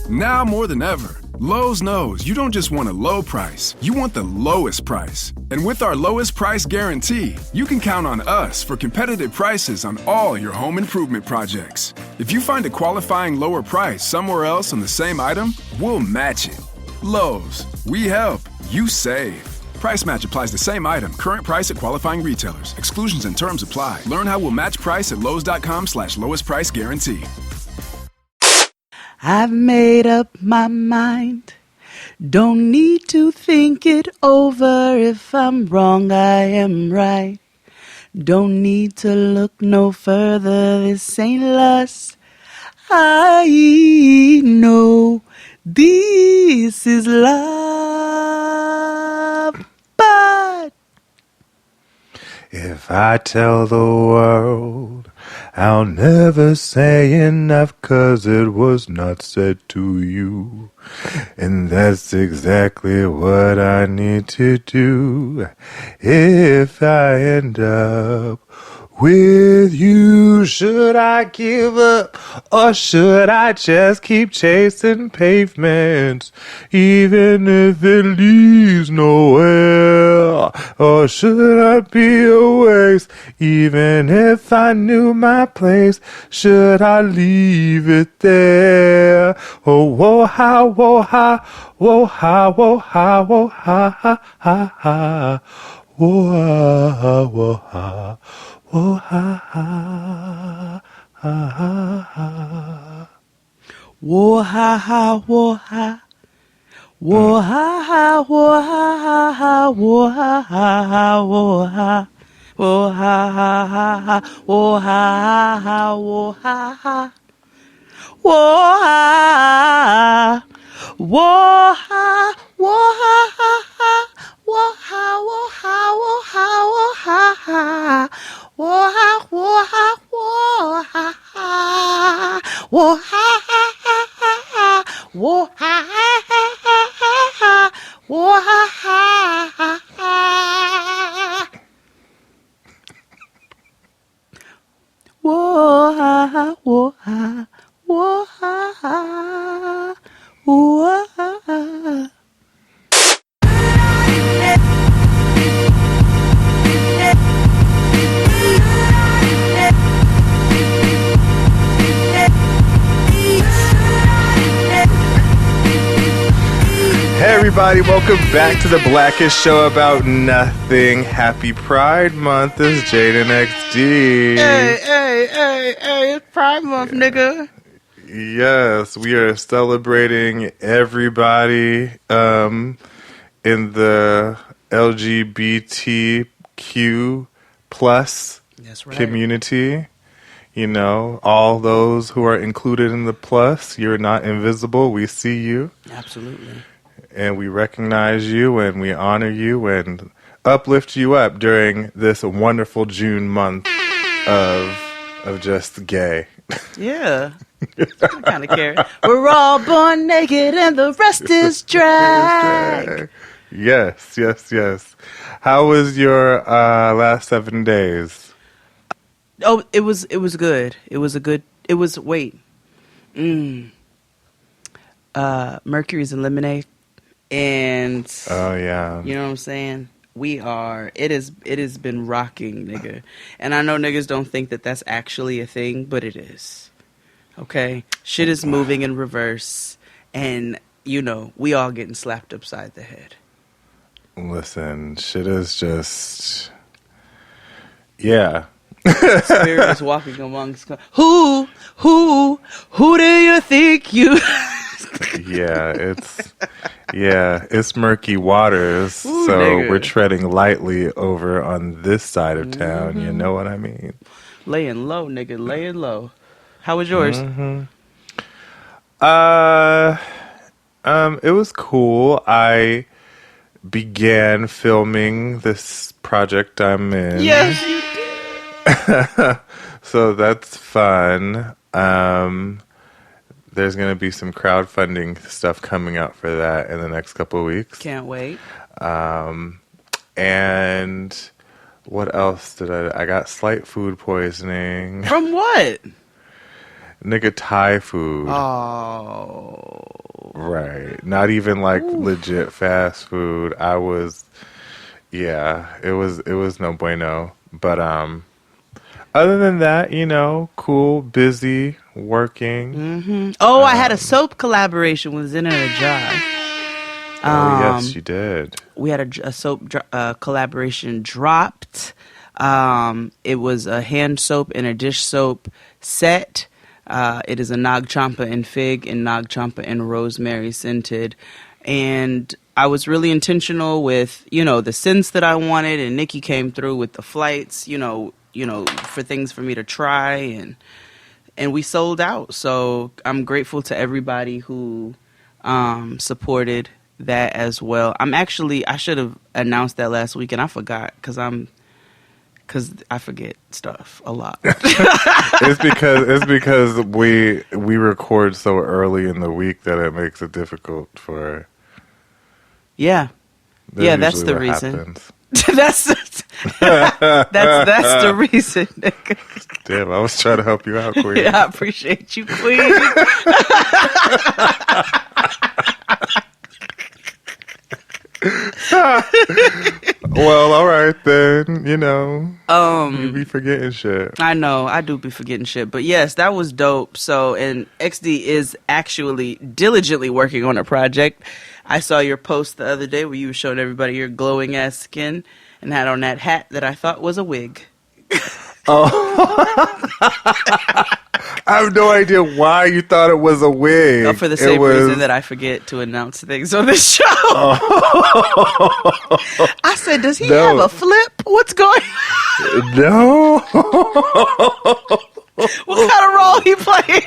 Now more than ever, Lowe's knows you don't just want a low price, you want the lowest price. And with our lowest price guarantee, you can count on us for competitive prices on all your home improvement projects. If you find a qualifying lower price somewhere else on the same item, we'll match it. Lowe's, we help, you save. Price match applies the same item, current price at qualifying retailers. Exclusions and terms apply. Learn how we'll match price at lowes.com/lowest price guarantee. I've made up my mind. Don't need to think it over. If I'm wrong, I am right. Don't need to look no further. This ain't lust. I know this is love. But if I tell the world, I'll never say enough, 'cause it was not said to you. And that's exactly what I need to do if I end up with you. Should I give up, or should I just keep chasing pavements, even if it leads nowhere? Or should I be a waste, even if I knew my place? Should I leave it there? Oh, whoa, ha, whoa, ha, whoa, ha, whoa, ha, whoa, ha, ha, ha, ha. Whoa, ha, whoa, ha. Oh, ha, ha, ha, ha, ha. whoa ha ha whoa ha. Whoa ha ha whoa ha ha ha whoa ha ha ha whoa ha. Whoa ha ha ha ha whoa ha ha ha whoa ha ha. Whoa ha. Whoa ha whoa ha ha ha. Whoa ha whoa ha whoa ha whoa ha ha. Whoa ha whoa ha whoa ha ha. Whoa ha ha ha ha. Whoa ha ha ha ha. Whoa ha ha ha ha. Whoa ha ha whoa ha. Whoa ha ha. Whoa ha ha. Hey everybody, welcome back to the blackest show about nothing. Happy Pride Month. This is Jaden XD. Hey, it's Pride Month, nigga. Yes, we are celebrating everybody in the LGBTQ plus That's right. community. You know, all those who are included in the plus, you're not invisible. We see you. Absolutely. And we recognize you and we honor you and uplift you up during this wonderful June month of just gay. Yeah. I kind of care. We're all born naked and the rest is drag. Yes. How was your last 7 days? Oh, it was good. Mercury's in lemonade. And Oh yeah. you know what I'm saying? It has been rocking, nigga. And I know niggas don't think that that's actually a thing, but it is. Okay? Shit is moving in reverse. And, you know, we all getting slapped upside the head. Listen, shit is just... Yeah. Spirit is walking amongst... Who do you think you... It's murky waters, Ooh, so nigga. we're treading lightly over on this side of town. Mm-hmm. You know what I mean? Laying low, nigga. Laying low. How was yours? Mm-hmm. It was cool. I began filming this project I'm in. Yes, you did. So that's fun. There's going to be some crowdfunding stuff coming out for that in the next couple of weeks. Can't wait. And what else did I got slight food poisoning. From what? Nigga, Thai food. Oh. Right. Not even like legit fast food. I was, yeah, it was no bueno. But other than that, cool, busy, working. Oh, I had a soap collaboration with Zen in a Jar. Oh yes, you did. We had a soap collaboration dropped. It was a hand soap and a dish soap set. It is a Nag Champa and fig and Nag Champa and rosemary scented. And I was really intentional with, the scents that I wanted, and Nikki came through with the flights, for things for me to try, and we sold out. So I'm grateful to everybody who supported that as well. I should have announced that last week, and I forgot because I forget stuff a lot. It's because we record so early in the week that it makes it difficult for. Yeah, that's the reason. that's the reason. Damn, I was trying to help you out, Queen. Yeah, I appreciate you, Queen. Well, all right then. You be forgetting shit. I know, I do be forgetting shit, but yes, that was dope. So, and XD is actually diligently working on a project. I saw your post the other day where you were showing everybody your glowing ass skin and had on that hat that I thought was a wig. Oh. I have no idea why you thought it was a wig. Oh, for the same reason that I forget to announce things on this show. Oh. I said, does he have a flip? What's going on? No. What kind of role he playing?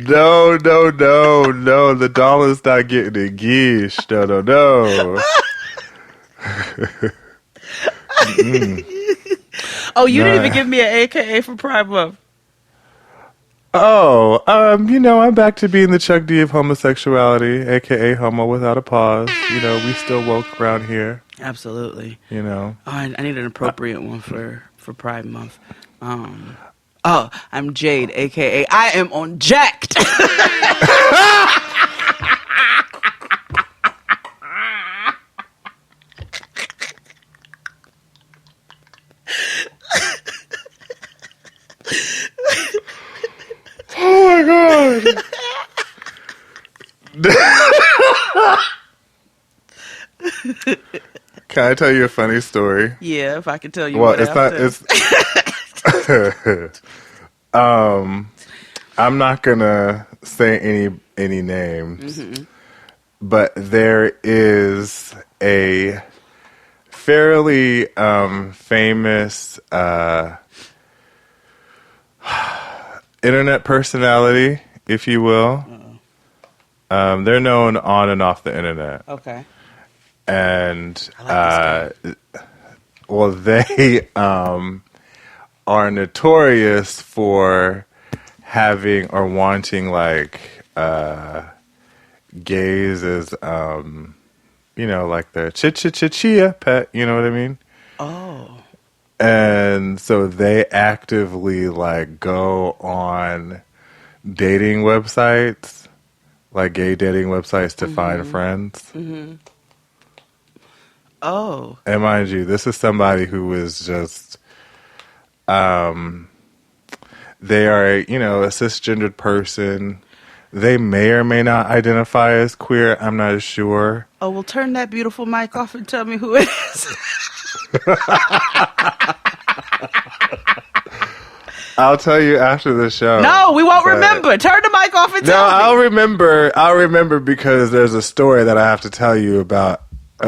No. The dollar's not getting engaged. No. Oh, you didn't even give me an AKA for Pride Month. Oh, I'm back to being the Chuck D of homosexuality, aka homo without a pause. We still woke around here. Absolutely. Oh, I need an appropriate one for Pride Month. I'm Jade, aka I am on Jacked. Oh my god. Can I tell you a funny story? Yeah, if I can tell you. Well, it's not. It's. I'm not gonna say any names, but there is a fairly famous internet personality, if you will. They're known on and off the internet. Okay. And they are notorious for having or wanting like gays as like their chia pet, you know what I mean? Oh. And so they actively like go on dating websites, like gay dating websites to find friends. Mm-hmm. Oh. And mind you, this is somebody who is just, they are a cisgendered person. They may or may not identify as queer. I'm not sure. Oh, well, turn that beautiful mic off and tell me who it is. I'll tell you after the show. No, we won't remember. Turn the mic off and tell me. No, I'll remember because there's a story that I have to tell you about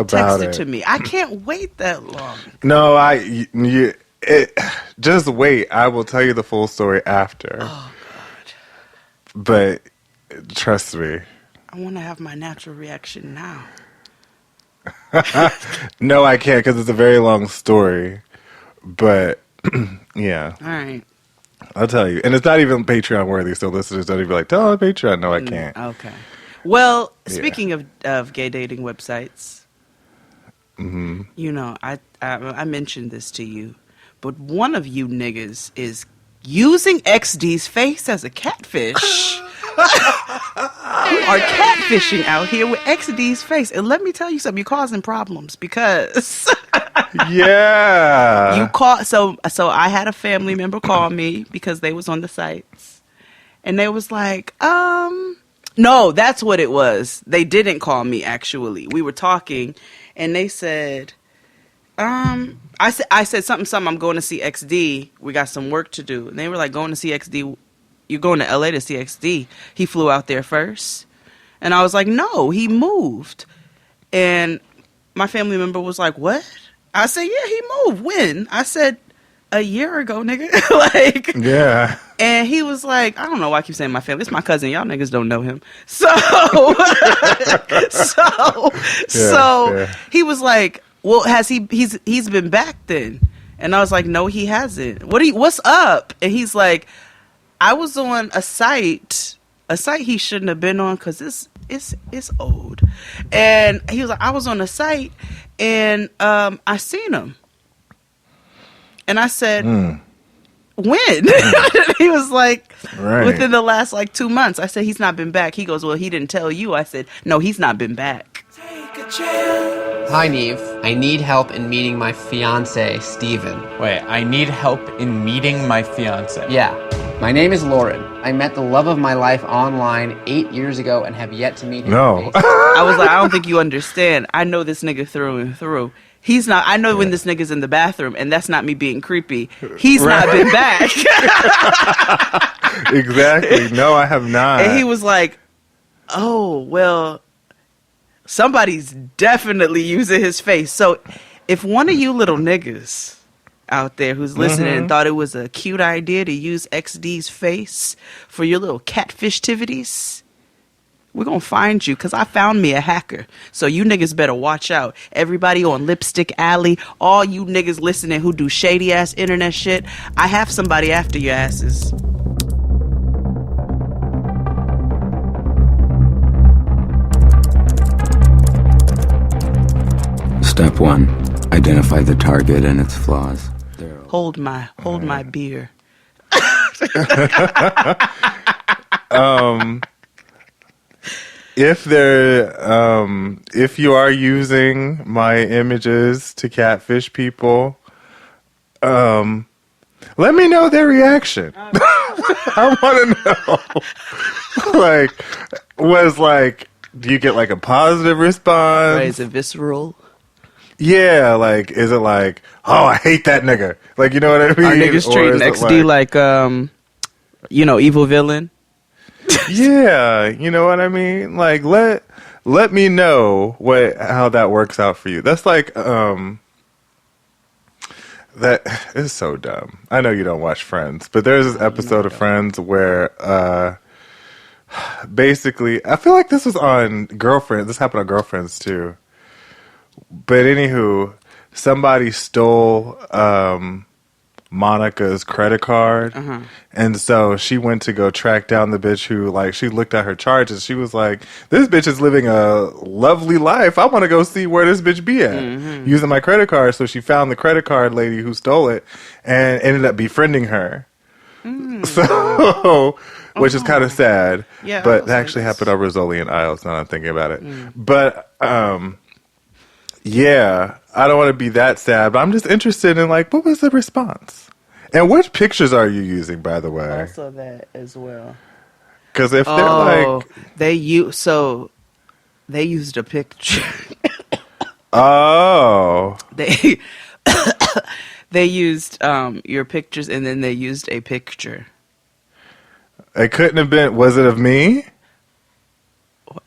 Text it to me. I can't wait that long. No, just wait. I will tell you the full story after. Oh, God. But trust me. I want to have my natural reaction now. No, I can't because it's a very long story. But, yeah. All right. I'll tell you. And it's not even Patreon worthy, so listeners don't even be like, tell on Patreon. No, I can't. Okay. Well, speaking of gay dating websites, I mentioned this to you, but one of you niggas is using XD's face as a catfish. You are catfishing out here with XD's face. And let me tell you something, you're causing problems because Yeah. you call so I had a family member call me because they was on the sites. And they was like, no, that's what it was. They didn't call me actually. We were talking and they said, I said something, I'm going to see XD. We got some work to do. And they were like, going to see XD. You're going to LA to see XD. He flew out there first. And I was like, no, he moved. And my family member was like, what? I said, yeah, he moved. When? I said, a year ago, nigga. Like, Yeah. And he was like, I don't know why I keep saying my family. It's my cousin. Y'all niggas don't know him. So, Yeah. he was like, well, he's been back then? And I was like, no, he hasn't. What's up? And he's like, I was on a site he shouldn't have been on because it's old. And he was like, I was on a site and I seen him. And I said, when? He was like, within the last 2 months. I said, he's not been back. He goes, well, he didn't tell you. I said, no, he's not been back. Take a chance. Hi, Neve. I need help in meeting my fiance, Steven. Wait, I need help in meeting my fiance. Yeah. My name is Lauren. I met the love of my life online 8 years ago and have yet to meet him. No. I was like, I don't think you understand. I know this nigga through and through. He's not. I know when this nigga's in the bathroom, and that's not me being creepy. He's not been back. Exactly. No, I have not. And he was like, oh, well, somebody's definitely using his face. So if one of you little niggas out there who's listening and thought it was a cute idea to use XD's face for your little catfish-tivities, we're going to find you because I found me a hacker. So you niggas better watch out. Everybody on Lipstick Alley, all you niggas listening who do shady-ass internet shit, I have somebody after your asses. Step 1. Identify the target and its flaws. Hold my beer. If you are using my images to catfish people, let me know their reaction. I want to know. Do you get a positive response? Right, is it visceral? Yeah, is it oh, I hate that nigga? You know what I mean? Are niggas treating XD evil villain? Yeah, you know what I mean? Let me know how that works out for you. That's that is so dumb. I know you don't watch Friends, but there's this episode of Friends where basically I feel like this was on Girlfriends. This happened on Girlfriends too. But anywho, somebody stole Monica's credit card. And so she went to go track down the bitch who, she looked at her charges. She was like, this bitch is living a lovely life. I want to go see where this bitch be at using my credit card. So she found the credit card lady who stole it and ended up befriending her. So, which is kind of sad. Yeah, but that actually happened on Rizzoli and Isles, now that I'm thinking about it. But, yeah, I don't want to be that sad, but I'm just interested in what was the response? And which pictures are you using, by the way? Also that as well. Because if they're they used a picture. Oh. They used your pictures and then they used a picture. It couldn't have been, was it of me?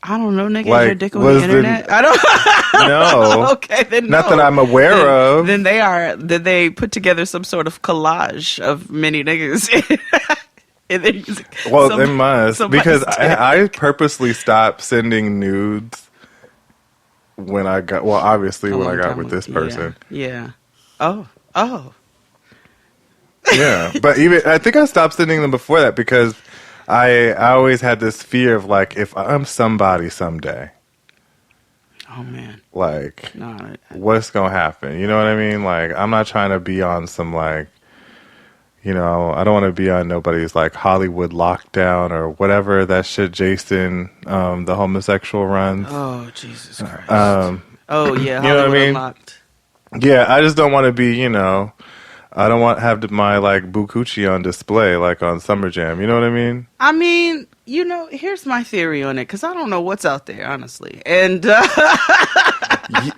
I don't know, nigga. Is your dick on the internet? I don't. No. Okay, then not that I'm aware of. Then they put together some sort of collage of many niggas. And they're using they must because I purposely stopped sending nudes when I got obviously when I got with this person. Yeah. Oh. Yeah, but even I think I stopped sending them before that because I always had this fear of if I'm somebody someday. Oh man. What's gonna happen? You know what I mean? I'm not trying to be on some You know, I don't want to be on nobody's like Hollywood lockdown or whatever that shit Jason, the homosexual runs. Oh, Jesus Christ. Oh, yeah, you know what I Hollywood mean? Unlocked. Yeah, I just don't want to be, you know, I don't want to have my like bukuchi on display like on Summer Jam. You know what I mean? I mean, you know, here's my theory on it, because I don't know what's out there, honestly. And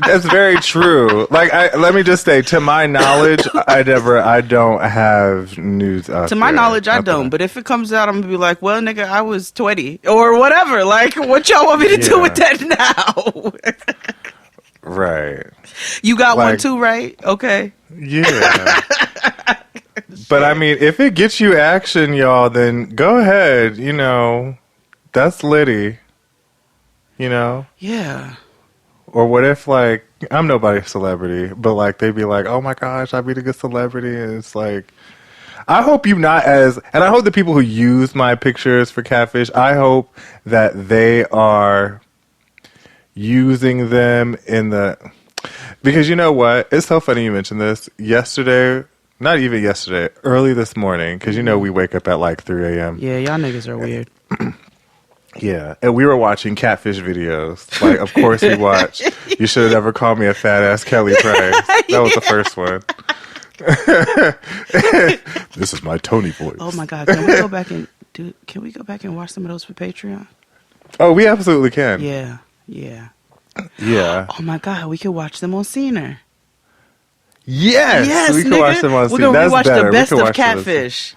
That's very true. Like, let me just say, to my knowledge, I don't have news out to my there. knowledge, I don't. But if it comes out, I'm going to be like, well, nigga, I was 20 or whatever. Like, what y'all want me to do with that now? Right. You got one too, right? Okay. Yeah. But I mean, if it gets you action, y'all, then go ahead. You know, that's litty. You know? Yeah. Or what if, like, I'm nobody's celebrity, but, like, they'd be like, oh, my gosh, I'd be a good celebrity. And it's like, I hope you not and I hope the people who use my pictures for catfish, I hope that they are using them because you know what? It's so funny you mentioned this. Not even yesterday, early this morning, because you know we wake up at, like, 3 a.m. Yeah, y'all niggas are weird. Yeah, and we were watching catfish videos. Like, of course we watch. You should have never called me a fat ass Kelly Price. That was the first one. This is my Tony voice. Oh my God, can we go back and watch some of those for Patreon? Oh, we absolutely can. Yeah. Yeah. Oh my God, we could watch them on Cena. Yes, we can watch them on Cena. We're gonna watch better. the best of catfish.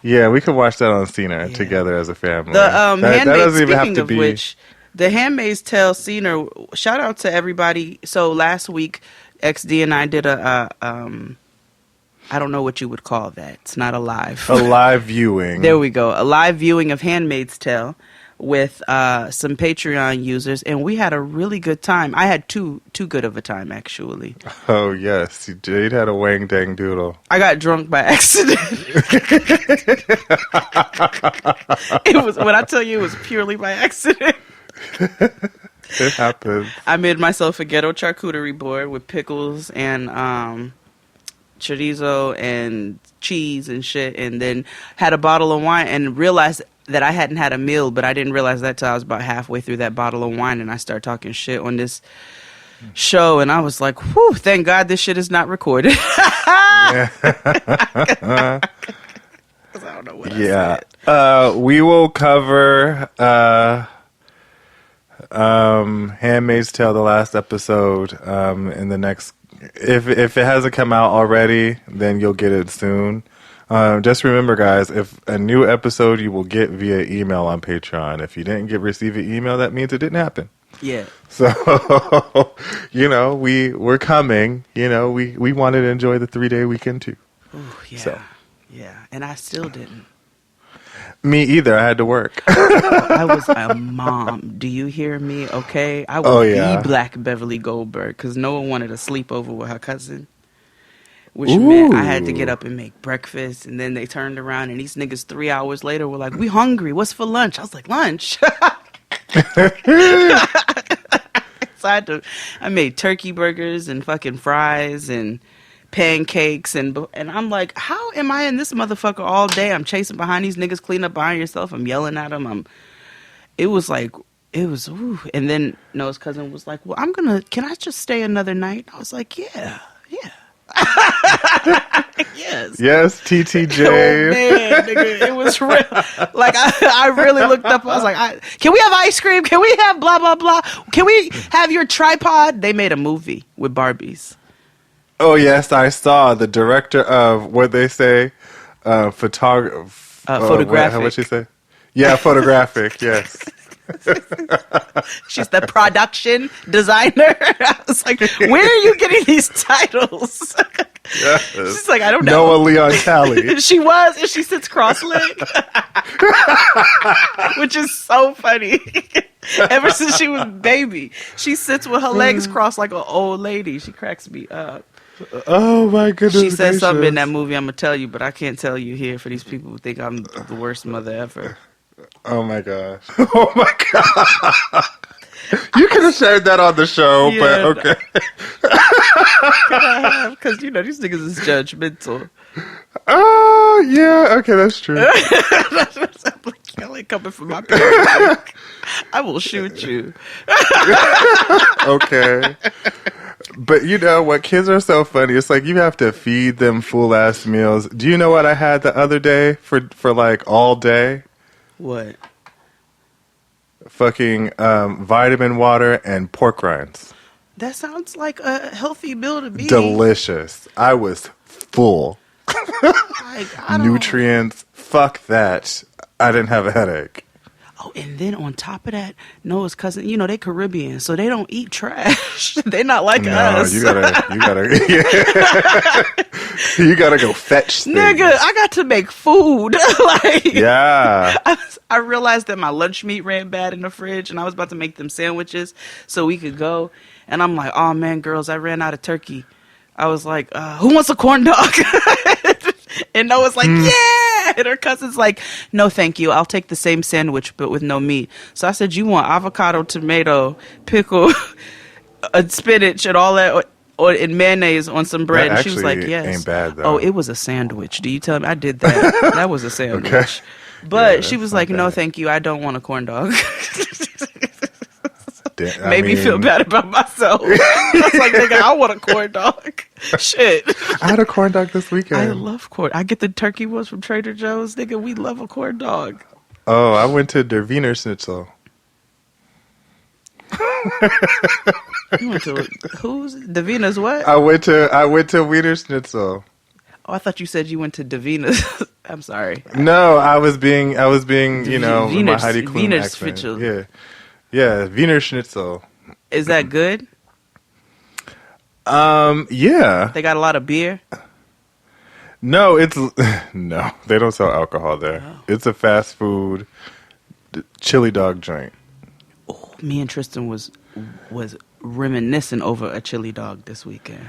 Yeah, we could watch that on Cena together as a family. The Handmaid's, even have speaking to of be... which, the Handmaid's Tale Cena, shout out to everybody. So last week, XD and I did I don't know what you would call that. It's not a live. A live viewing. There we go. A live viewing of Handmaid's Tale with some Patreon users, and we had a really good time. I had too good of a time, actually. Oh, yes. You did. Had a wang dang doodle. I got drunk by accident. It was, when I tell you, it was purely by accident. It happens. I made myself a ghetto charcuterie board with pickles and chorizo and cheese and shit, and then had a bottle of wine and realized that I hadn't had a meal, but I didn't realize that till I was about halfway through that bottle of wine, and I started talking shit on this show, and I was like, whew, thank God this shit is not recorded. I don't know what I said. We will cover Handmaid's Tale, the last episode, in the next... If it hasn't come out already, then you'll get it soon. Just remember, guys, if a new episode you will get via email on Patreon. If you didn't receive an email, that means it didn't happen. Yeah. So, you know, we're coming. You know, we wanted to enjoy the 3-day weekend too. Ooh, yeah. So. Yeah, and I still didn't. Me either. I had to work. I was a mom. Do you hear me? Okay. I was the Black Beverly Goldberg because no one wanted to sleep over with her cousin. Which meant I had to get up and make breakfast. And then they turned around and these niggas 3 hours later were like, we hungry. What's for lunch? I was like, lunch? So I made turkey burgers and fucking fries and pancakes. And I'm like, how am I in this motherfucker all day? I'm chasing behind these niggas, clean up behind yourself. I'm yelling at them. Ooh. And then Noah's cousin was like, well, can I just stay another night? I was like, yeah. Yes, TTJ. Oh man, nigga, it was real. Like I really looked up. I was like, can we have ice cream? Can we have blah blah blah? Can we have your tripod? They made a movie with Barbies. Oh yes, I saw the director of what they say, photographic. What she say? Yeah, photographic. Yes. She's the production designer. I was like, where are you getting these titles? Yes. She's like, I don't know. Noah Leon Talley. She was, and she sits cross-legged, which is so funny. Ever since she was baby, she sits with her legs crossed like an old lady. She cracks me up. Oh my goodness! She said something in that movie I'm gonna tell you, but I can't tell you here for these people who think I'm the worst mother ever. Oh my gosh! Oh my god! You could have shared that on the show, but okay. Because these niggas is judgmental. Oh Oh, yeah. Okay, that's true. Kelly coming from my parents. I will shoot you. Okay. But you know what? Kids are so funny. It's like you have to feed them full ass meals. Do you know what I had the other day for like all day? What? Fucking vitamin water and pork rinds. That sounds like a healthy meal to me. Delicious. I was full. Like, I don't... Nutrients. Fuck that. I didn't have a headache. Oh, and then on top of that, Noah's cousin, you know, they Caribbean, so they don't eat trash. They're not like us. You gotta you gotta go fetch things. Nigga, I got to make food. Like, yeah. I realized that my lunch meat ran bad in the fridge, and I was about to make them sandwiches so we could go. And I'm like, oh man, girls, I ran out of turkey. I was like, who wants a corn dog? And Noah's like, yeah. And her cousin's like, no, thank you. I'll take the same sandwich, but with no meat. So I said, you want avocado, tomato, pickle, spinach, and all that, or in mayonnaise on some bread? That and she was like, actually yes. ain't bad, though. Oh, it was a sandwich. Do you tell me? I did that. That was a sandwich. Okay. But Yeah, she was not like, no, bad. thank you. I don't want a corn dog. I Made me feel bad about myself. I was like, nigga, I want a corn dog. Shit. I had a corn dog this weekend. I love corn. I get the turkey ones from Trader Joe's. Nigga, we love a corn dog. Oh, I went to Der Wiener Schnitzel. You went to who's Davina's what? I went to Wiener Schnitzel. Oh, I thought you said you went to Davina's. I'm sorry. No, I was being, you know, Wiener- my Heidi Klum Wiener accent. Schnitzel. Yeah, Wiener Schnitzel. Is that good? Yeah. They got a lot of beer. No, no, they don't sell alcohol there. Oh. It's a fast food chili dog joint. Oh, me and Tristan was reminiscing over a chili dog this weekend.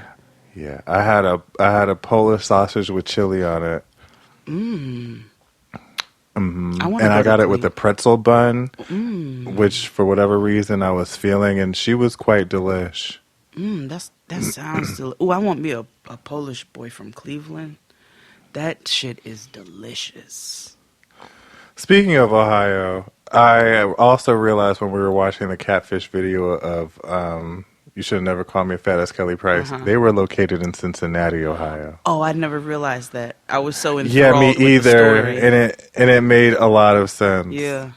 Yeah, I had a Polish sausage with chili on it. I got it with a pretzel bun, which for whatever reason I was feeling, and she was quite delish. That sounds Oh, I want me a Polish boy from Cleveland. That shit is delicious. Speaking of Ohio, I also realized when we were watching the catfish video of You Should Have Never Called Me a Fat Ass Kelly Price, they were located in Cincinnati, Ohio. Oh, I never realized that. I was so enthralled. Yeah, me with the either. story. And it made a lot of sense. Yeah.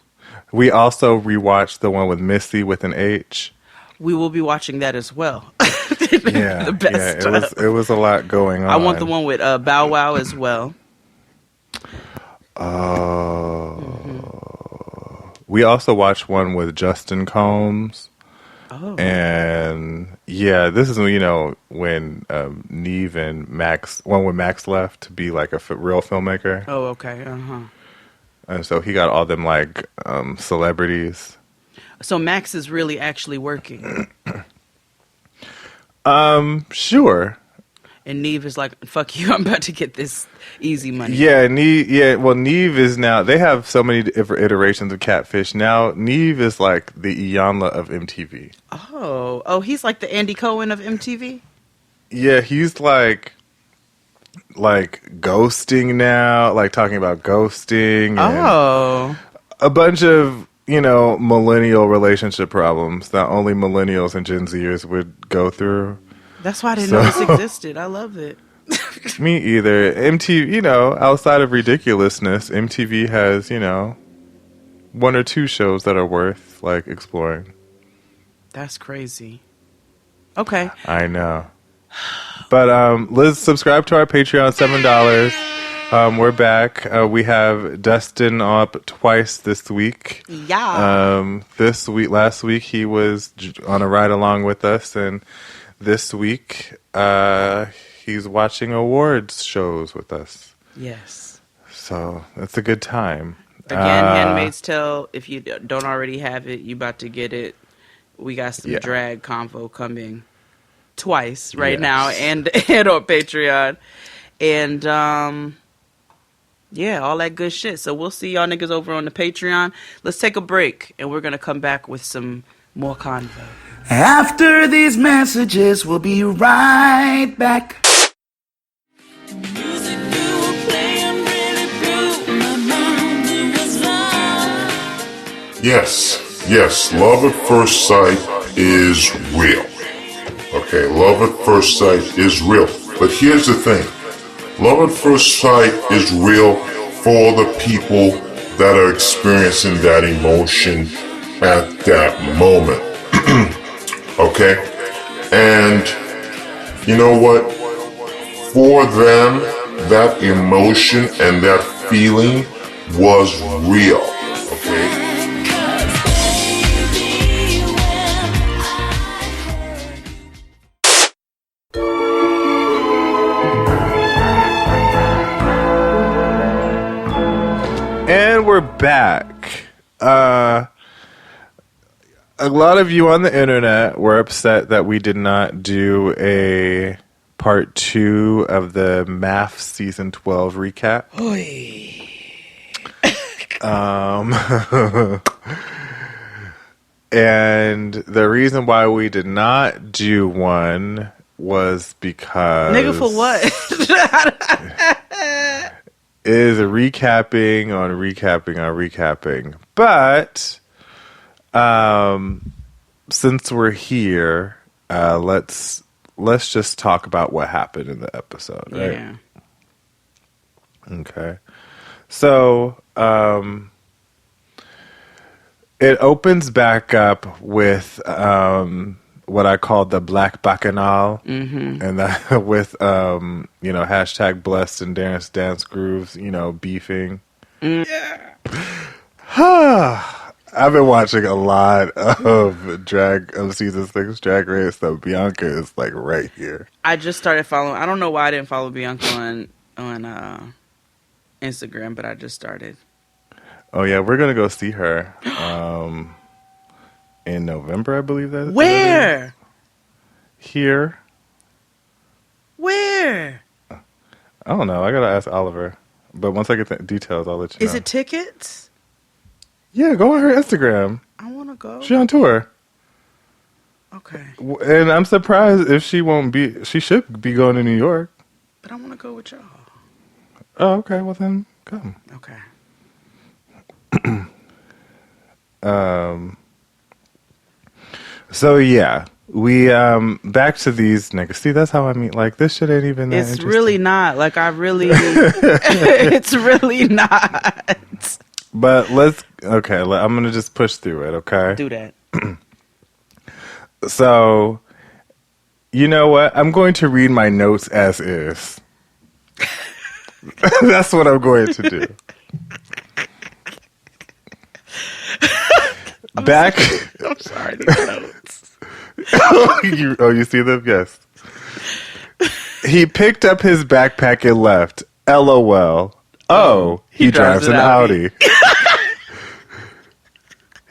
We also rewatched the one with Missy with an H. We will be watching that as well. Yeah, The best it was a lot going on. I want the one with Bow Wow as well. We also watched one with Justin Combs. Oh. And yeah, this is when Neve and Max, one when Max left to be like a real filmmaker. Oh, okay. And so he got all them like celebrities. So Max is really actually working. Sure. And Neve is like, fuck you, I'm about to get this easy money. Yeah, Neve is now, they have so many different iterations of Catfish. Now, Neve is like the Iyanla of MTV. Oh, he's like the Andy Cohen of MTV? Yeah, he's like ghosting now, like talking about ghosting. And a bunch of, millennial relationship problems that only millennials and Gen Zers would go through. That's why I didn't know this existed. I love it. Me either. MTV, outside of ridiculousness, MTV has, one or two shows that are worth like exploring. That's crazy. Okay. I know. But let's subscribe to our Patreon, $7. We're back. We have Dustin up twice this week. Yeah. Last week he was on a ride along with us, and this week he's watching awards shows with us. Yes. So that's a good time. Again, Handmaid's Tale, if you don't already have it, you about to get it. We got some drag convo coming twice now and on Patreon. And all that good shit. So we'll see y'all niggas over on the Patreon. Let's take a break and we're going to come back with some more convo. After these messages, we'll be right back. Music you were playing Yes, love at first sight is real. Okay, love at first sight is real. But here's the thing. Love at first sight is real for the people that are experiencing that emotion at that moment. Okay? And you know what? For them, that emotion and that feeling was real. Okay? And we're back. A lot of you on the internet were upset that we did not do a part 2 of the Math Season 12 recap. And the reason why we did not do one was because... Nigga, for what? is recapping on recapping. But since we're here, let's just talk about what happened in the episode, right? Yeah. Okay. So it opens back up with what I call the Black Bacchanal, and that with hashtag Blessed and Dance Grooves, beefing. Yeah. I've been watching a lot of season 6 Drag Race, so Bianca is like right here. I just started following. I don't know why I didn't follow Bianca on Instagram, but I just started. Oh yeah, we're gonna go see her in November, I believe that. Where? Here. Where? I don't know. I gotta ask Oliver. But once I get the details, I'll let you know. Is it tickets? Yeah, go on her Instagram. I want to go. She's on tour. Okay. And I'm surprised if she won't be. She should be going to New York. But I want to go with y'all. Oh, okay. Well, then come. Okay. So yeah, we back to these niggas. See, that's how I mean. Like this shit ain't even that It's interesting. really not. Like I really. It's really not. But I'm gonna just push through it. Okay. Do that. So, you know what? I'm going to read my notes as is. That's what I'm going to do. Back. I'm sorry. These notes. You see them? Yes. He picked up his backpack and left. LOL. Oh, he drives an Audi.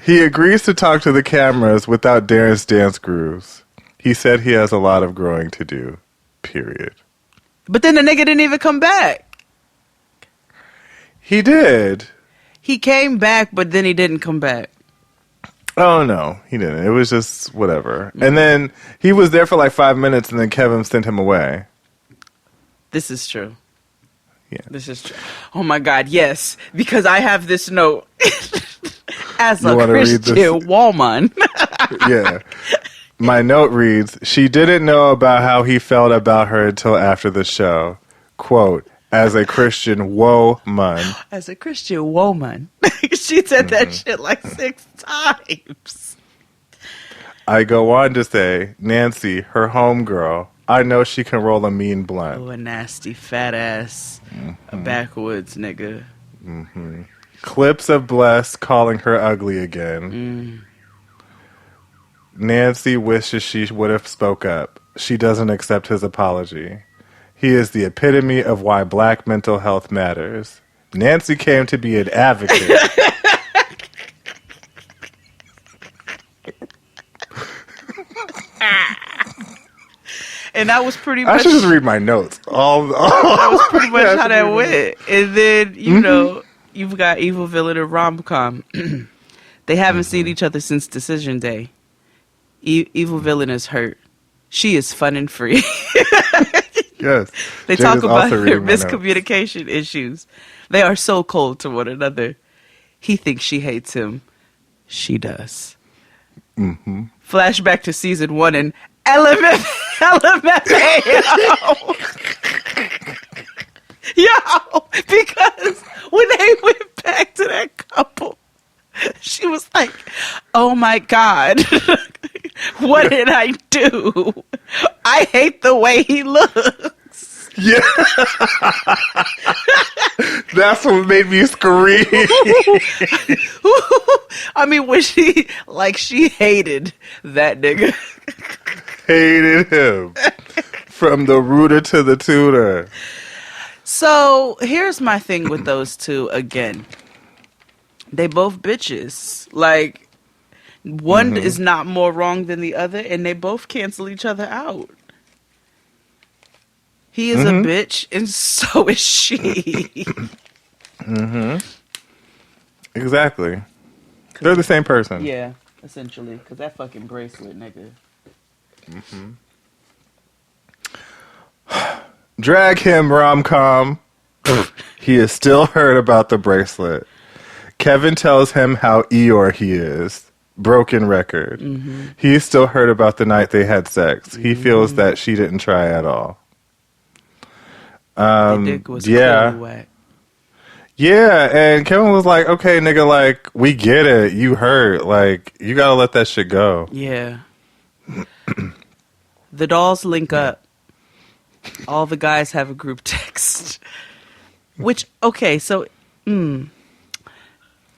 He agrees to talk to the cameras without Darren's dance grooves. He said he has a lot of growing to do. Period. But then the nigga didn't even come back. He did. He came back, but then he didn't come back. Oh, no, he didn't. It was just whatever. And then he was there for like 5 minutes, and then Kevin sent him away. This is true. Yeah. This is true. Oh, my God, yes. Because I have this note. As You a wanna read Christian this? woman. Yeah. My note reads, she didn't know about how he felt about her until after the show. Quote, as a Christian woman. As a Christian woman. She said that shit like 6 times. I go on to say, Nancy, her homegirl, I know she can roll a mean blunt. Oh, a nasty fat ass. A backwoods nigga. Mm-hmm. Clips of Bless calling her ugly again. Nancy wishes she would have spoke up. She doesn't accept his apology. He is the epitome of why black mental health matters. Nancy came to be an advocate. And that was pretty much... I should just read my notes. That was pretty much how that went. And then, you know, you've got Evil Villain and Rom-Com. They haven't seen each other since Decision Day. Evil Villain is hurt. She is fun and free. Yes. They talk about their miscommunication issues. They are so cold to one another. He thinks she hates him. She does. Mm-hmm. Flashback to season 1 and LMFAO. Yo, because when they went back to that couple, she was like, oh my God, what did I do? I hate the way he looks. Yeah. That's what made me scream. I mean, when she hated that nigga. Hated him. From the rooter to the tutor. So here's my thing with those two again. They both bitches. Like, one is not more wrong than the other, and they both cancel each other out. He is a bitch, and so is she. Exactly. They're the same person. Yeah, essentially. Because that fucking bracelet, nigga. Drag him, rom-com. He is still hurt about the bracelet. Kevin tells him how Eeyore he is. Broken record. He's still hurt about the night they had sex. He feels that she didn't try at all. The dick was clearly whack. Yeah, and Kevin was like, okay, nigga, like, we get it. You hurt. Like, you gotta let that shit go. Yeah. The dolls link up. All the guys have a group text. Which, okay, so,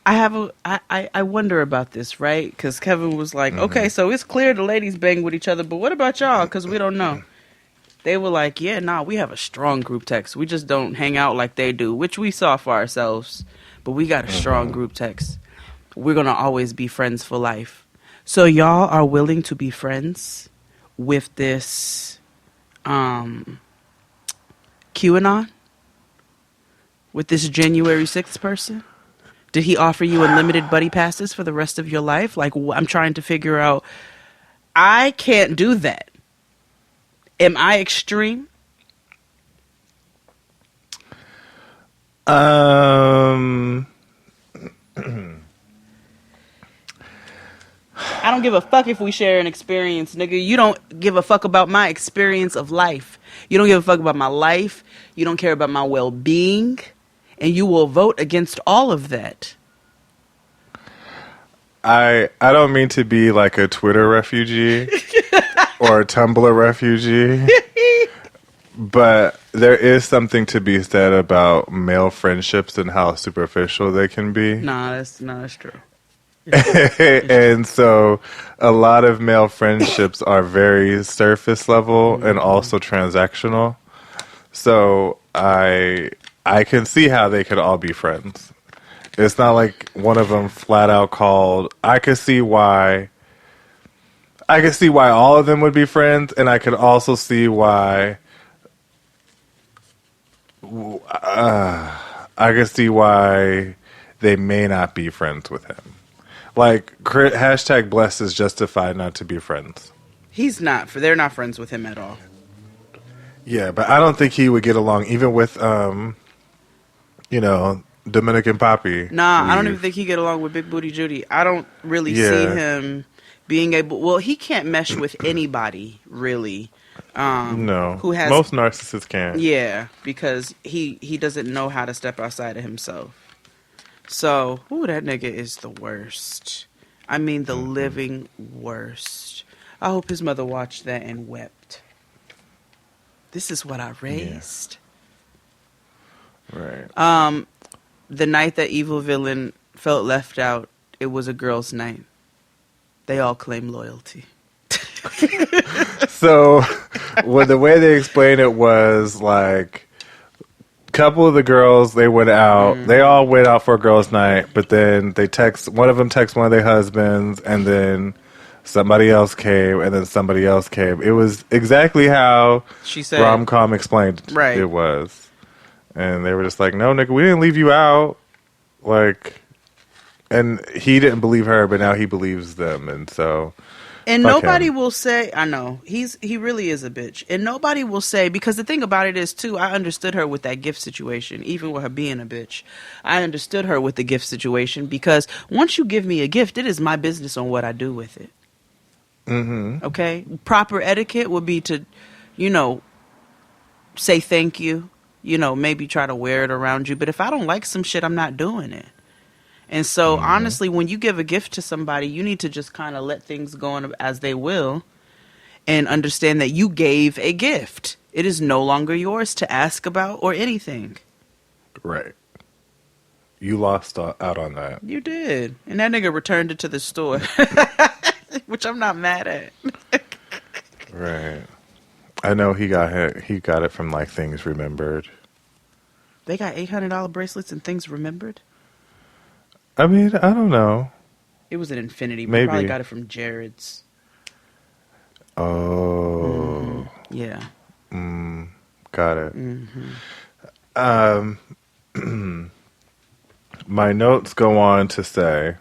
I wonder about this, right? Because Kevin was like, okay, so it's clear the ladies bang with each other, but what about y'all? Because we don't know. They were like, yeah, nah, we have a strong group text. We just don't hang out like they do, which we saw for ourselves. But we got a strong group text. We're going to always be friends for life. So y'all are willing to be friends with this QAnon? With this January 6th person? Did he offer you unlimited buddy passes for the rest of your life? Like, I'm trying to figure out. I can't do that. Am I extreme? I don't give a fuck if we share an experience, nigga. You don't give a fuck about my experience of life. You don't give a fuck about my life. You don't care about my well-being. And you will vote against all of that. I don't mean to be like a Twitter refugee or a Tumblr refugee, but there is something to be said about male friendships and how superficial they can be. That's true. And so a lot of male friendships are very surface level and also transactional. So I can see how they could all be friends. It's not like one of them flat out called. I could see why all of them would be friends, and I could also see why they may not be friends with him. Like, hashtag blessed is justified not to be friends. He's not. They're not friends with him at all. Yeah, but I don't think he would get along even with, Dominican Papi. Nah, I don't even think he get along with Big Booty Judy. I don't really see him being able. Well, he can't mesh with anybody really. No, who has most narcissists can. Yeah, because he doesn't know how to step outside of himself. So, that nigga is the worst. I mean, the living worst. I hope his mother watched that and wept. This is what I raised. Yeah. Right. The night that Evil Villain felt left out, it was a girls' night. They all claim loyalty. So, the way they explained it was like, a couple of the girls, they went out. They all went out for a girls' night, but then one of them texted one of their husbands, and then somebody else came, and then somebody else came. It was exactly how she said rom-com explained it was. And they were just like, no, nigga, we didn't leave you out. Like, and he didn't believe her, but now he believes them. And so And Fuck nobody him. will say, I know, he really is a bitch. And nobody will say, because the thing about it is, too, I understood her with that gift situation, even with her being a bitch. I understood her with the gift situation because once you give me a gift, it is my business on what I do with it. Mm-hmm. Okay? Proper etiquette would be to, you know, say thank you, you know, maybe try to wear it around you. But if I don't like some shit, I'm not doing it. And so, honestly, when you give a gift to somebody, you need to just kind of let things go on as they will and understand that you gave a gift. It is no longer yours to ask about or anything. Right. You lost out on that. You did. And that nigga returned it to the store, which I'm not mad at. Right. I know he got it from like Things Remembered. They got $800 bracelets and things remembered? I mean, I don't know. It was an infinity. We Maybe. probably got it from Jared's. Oh. Yeah. Got it. My notes go on to say,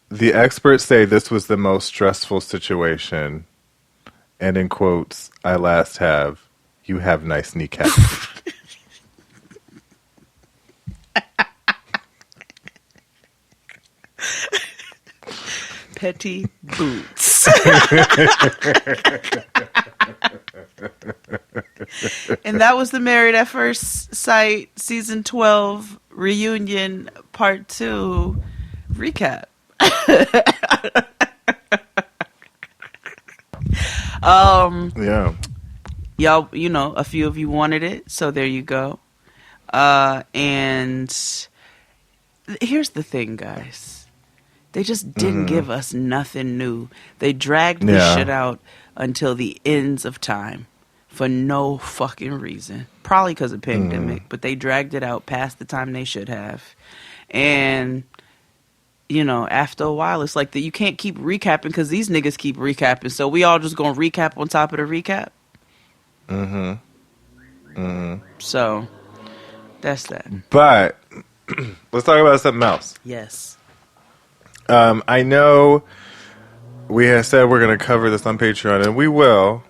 the experts say this was the most stressful situation, and in quotes, I last have, you have nice kneecaps. Petty boots. And that was the Married at First Sight Season 12 Reunion Part 2 recap. Yeah. Y'all, you know, a few of you wanted it, so there you go. And here's the thing, guys. They just didn't give us nothing new. They dragged this shit out until the ends of time for no fucking reason. Probably because of pandemic, but they dragged it out past the time they should have. And, you know, after a while, it's like that you can't keep recapping because these niggas keep recapping. So we all just gonna recap on top of the recap? So, that's that. But let's talk about something else. Yes. I know we have said we're going to cover this on Patreon, and we will.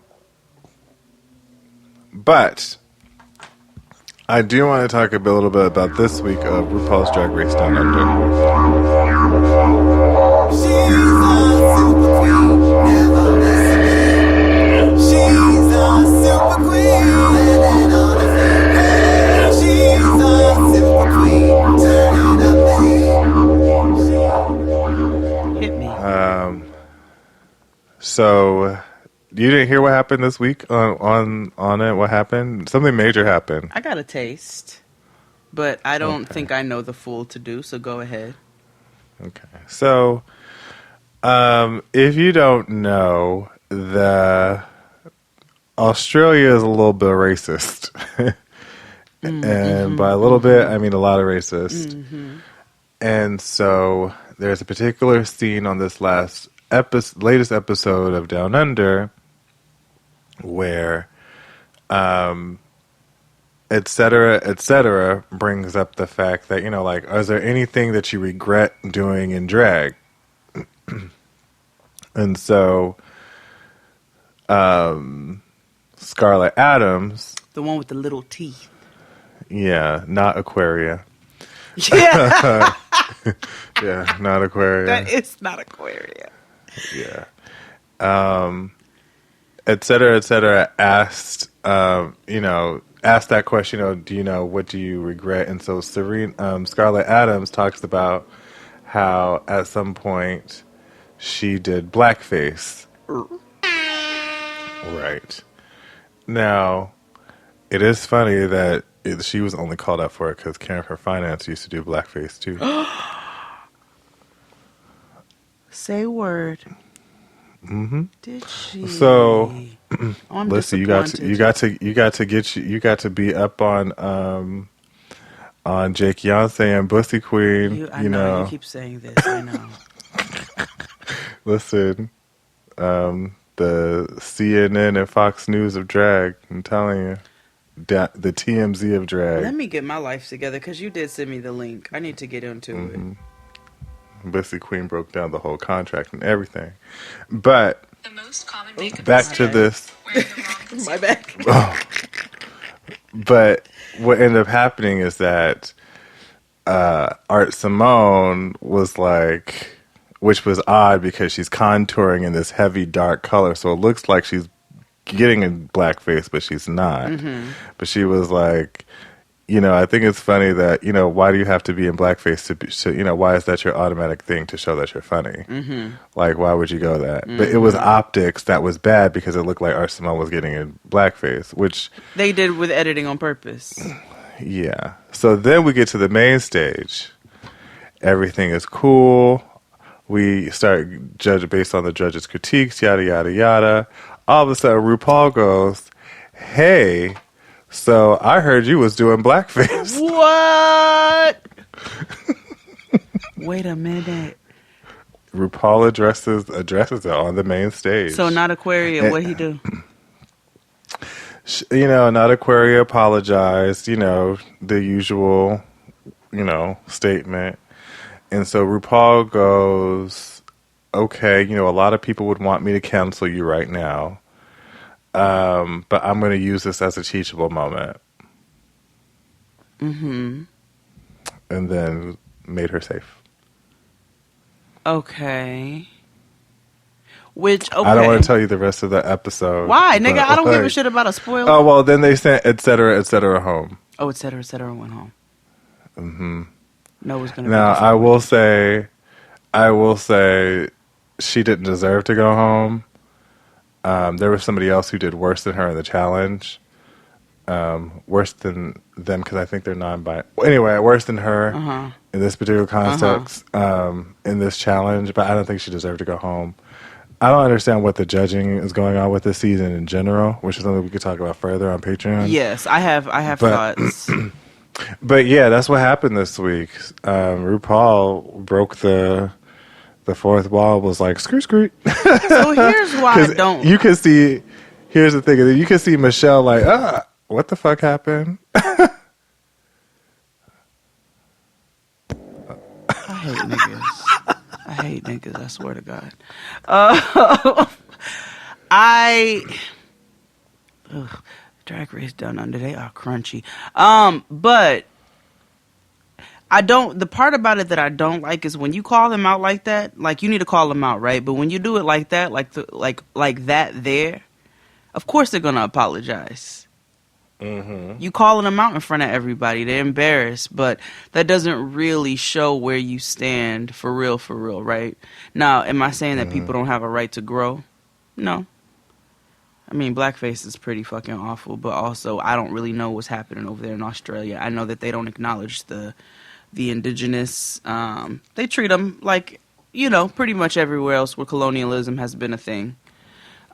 But I do want to talk a little bit about this week of RuPaul's Drag Race Down Hit me. So you didn't hear what happened this week on it? What happened? Something major happened. I got a taste, but I don't think I know the full to do, so go ahead. Okay. So, if you don't know, Australia is a little bit racist. And by a little bit, I mean a lot of racist. And so there's a particular scene on this latest episode of Down Under where et cetera, brings up the fact that, you know, like, is there anything that you regret doing in drag? And so Scarlett Adams, The one with the little teeth. yeah, not Aquaria. Yeah, Yeah, not Aquaria. that is not Aquaria. Yeah. Et cetera, asked that question, what do you regret? And so Scarlett Adams talks about how at some point she did blackface. Right. Now, it is funny that she was only called out for it because Karen from Finance used to do blackface too. Say word. Did she? So, I'm listen, you got to be up on Jake Yonsei and Bussy Queen. I know you keep saying this. I know. Listen, the CNN and Fox News of drag. I'm telling you, the TMZ of drag. Let me get my life together because you did send me the link. I need to get into it. Bussy Queen broke down the whole contract and everything. But back to this. My back. But what ended up happening is that Art Simone was like, which was odd because she's contouring in this heavy dark color, so it looks like she's getting a blackface, but she's not. Mm-hmm. But she was like, I think it's funny that, why do you have to be in blackface to why is that your automatic thing to show that you're funny? Mm-hmm. Like, why would you go that? Mm-hmm. But it was optics that was bad because it looked like Art Simone was getting in blackface, which they did with editing on purpose. Yeah. So then we get to the main stage. Everything is cool. We start judging based on the judges' critiques, yada, yada, yada. All of a sudden, RuPaul goes, hey, so I heard you was doing blackface. What? Wait a minute. RuPaul addresses it on the main stage. So not Aquaria, what'd he do? Not Aquaria apologized, the usual, statement. And so RuPaul goes, okay, a lot of people would want me to cancel you right now. But I'm going to use this as a teachable moment. Mm-hmm. And then made her safe. Okay. I don't want to tell you the rest of the episode. Why, nigga? I don't give a shit about a spoiler. Oh, well, then they sent et cetera, home. Oh, et cetera, went home. Mm-hmm. No one's gonna. Now, I will say, she didn't deserve to go home. There was somebody else who did worse than her in the challenge. Worse than them because I think they're non-binary. Anyway, worse than her in this particular context in this challenge, but I don't think she deserved to go home. I don't understand what the judging is going on with this season in general, which is something we could talk about further on Patreon. Yes, I have thoughts. But yeah, that's what happened this week. RuPaul broke the fourth wall, was like, screw. So here's why I don't. You can see, here's the thing, you can see Michelle like, what the fuck happened? I hate niggas. I hate niggas, I swear to God. Drag Race Down Under, they are crunchy. But I don't, the part about it that I don't like is when you call them out like that, like you need to call them out, right? But when you do it like that, like that there, of course they're going to apologize. Mm-hmm. You calling them out in front of everybody, they're embarrassed, but that doesn't really show where you stand for real, right? Now, am I saying that people don't have a right to grow? No. I mean, blackface is pretty fucking awful, but also I don't really know what's happening over there in Australia. I know that they don't acknowledge the indigenous. They treat them like, pretty much everywhere else where colonialism has been a thing.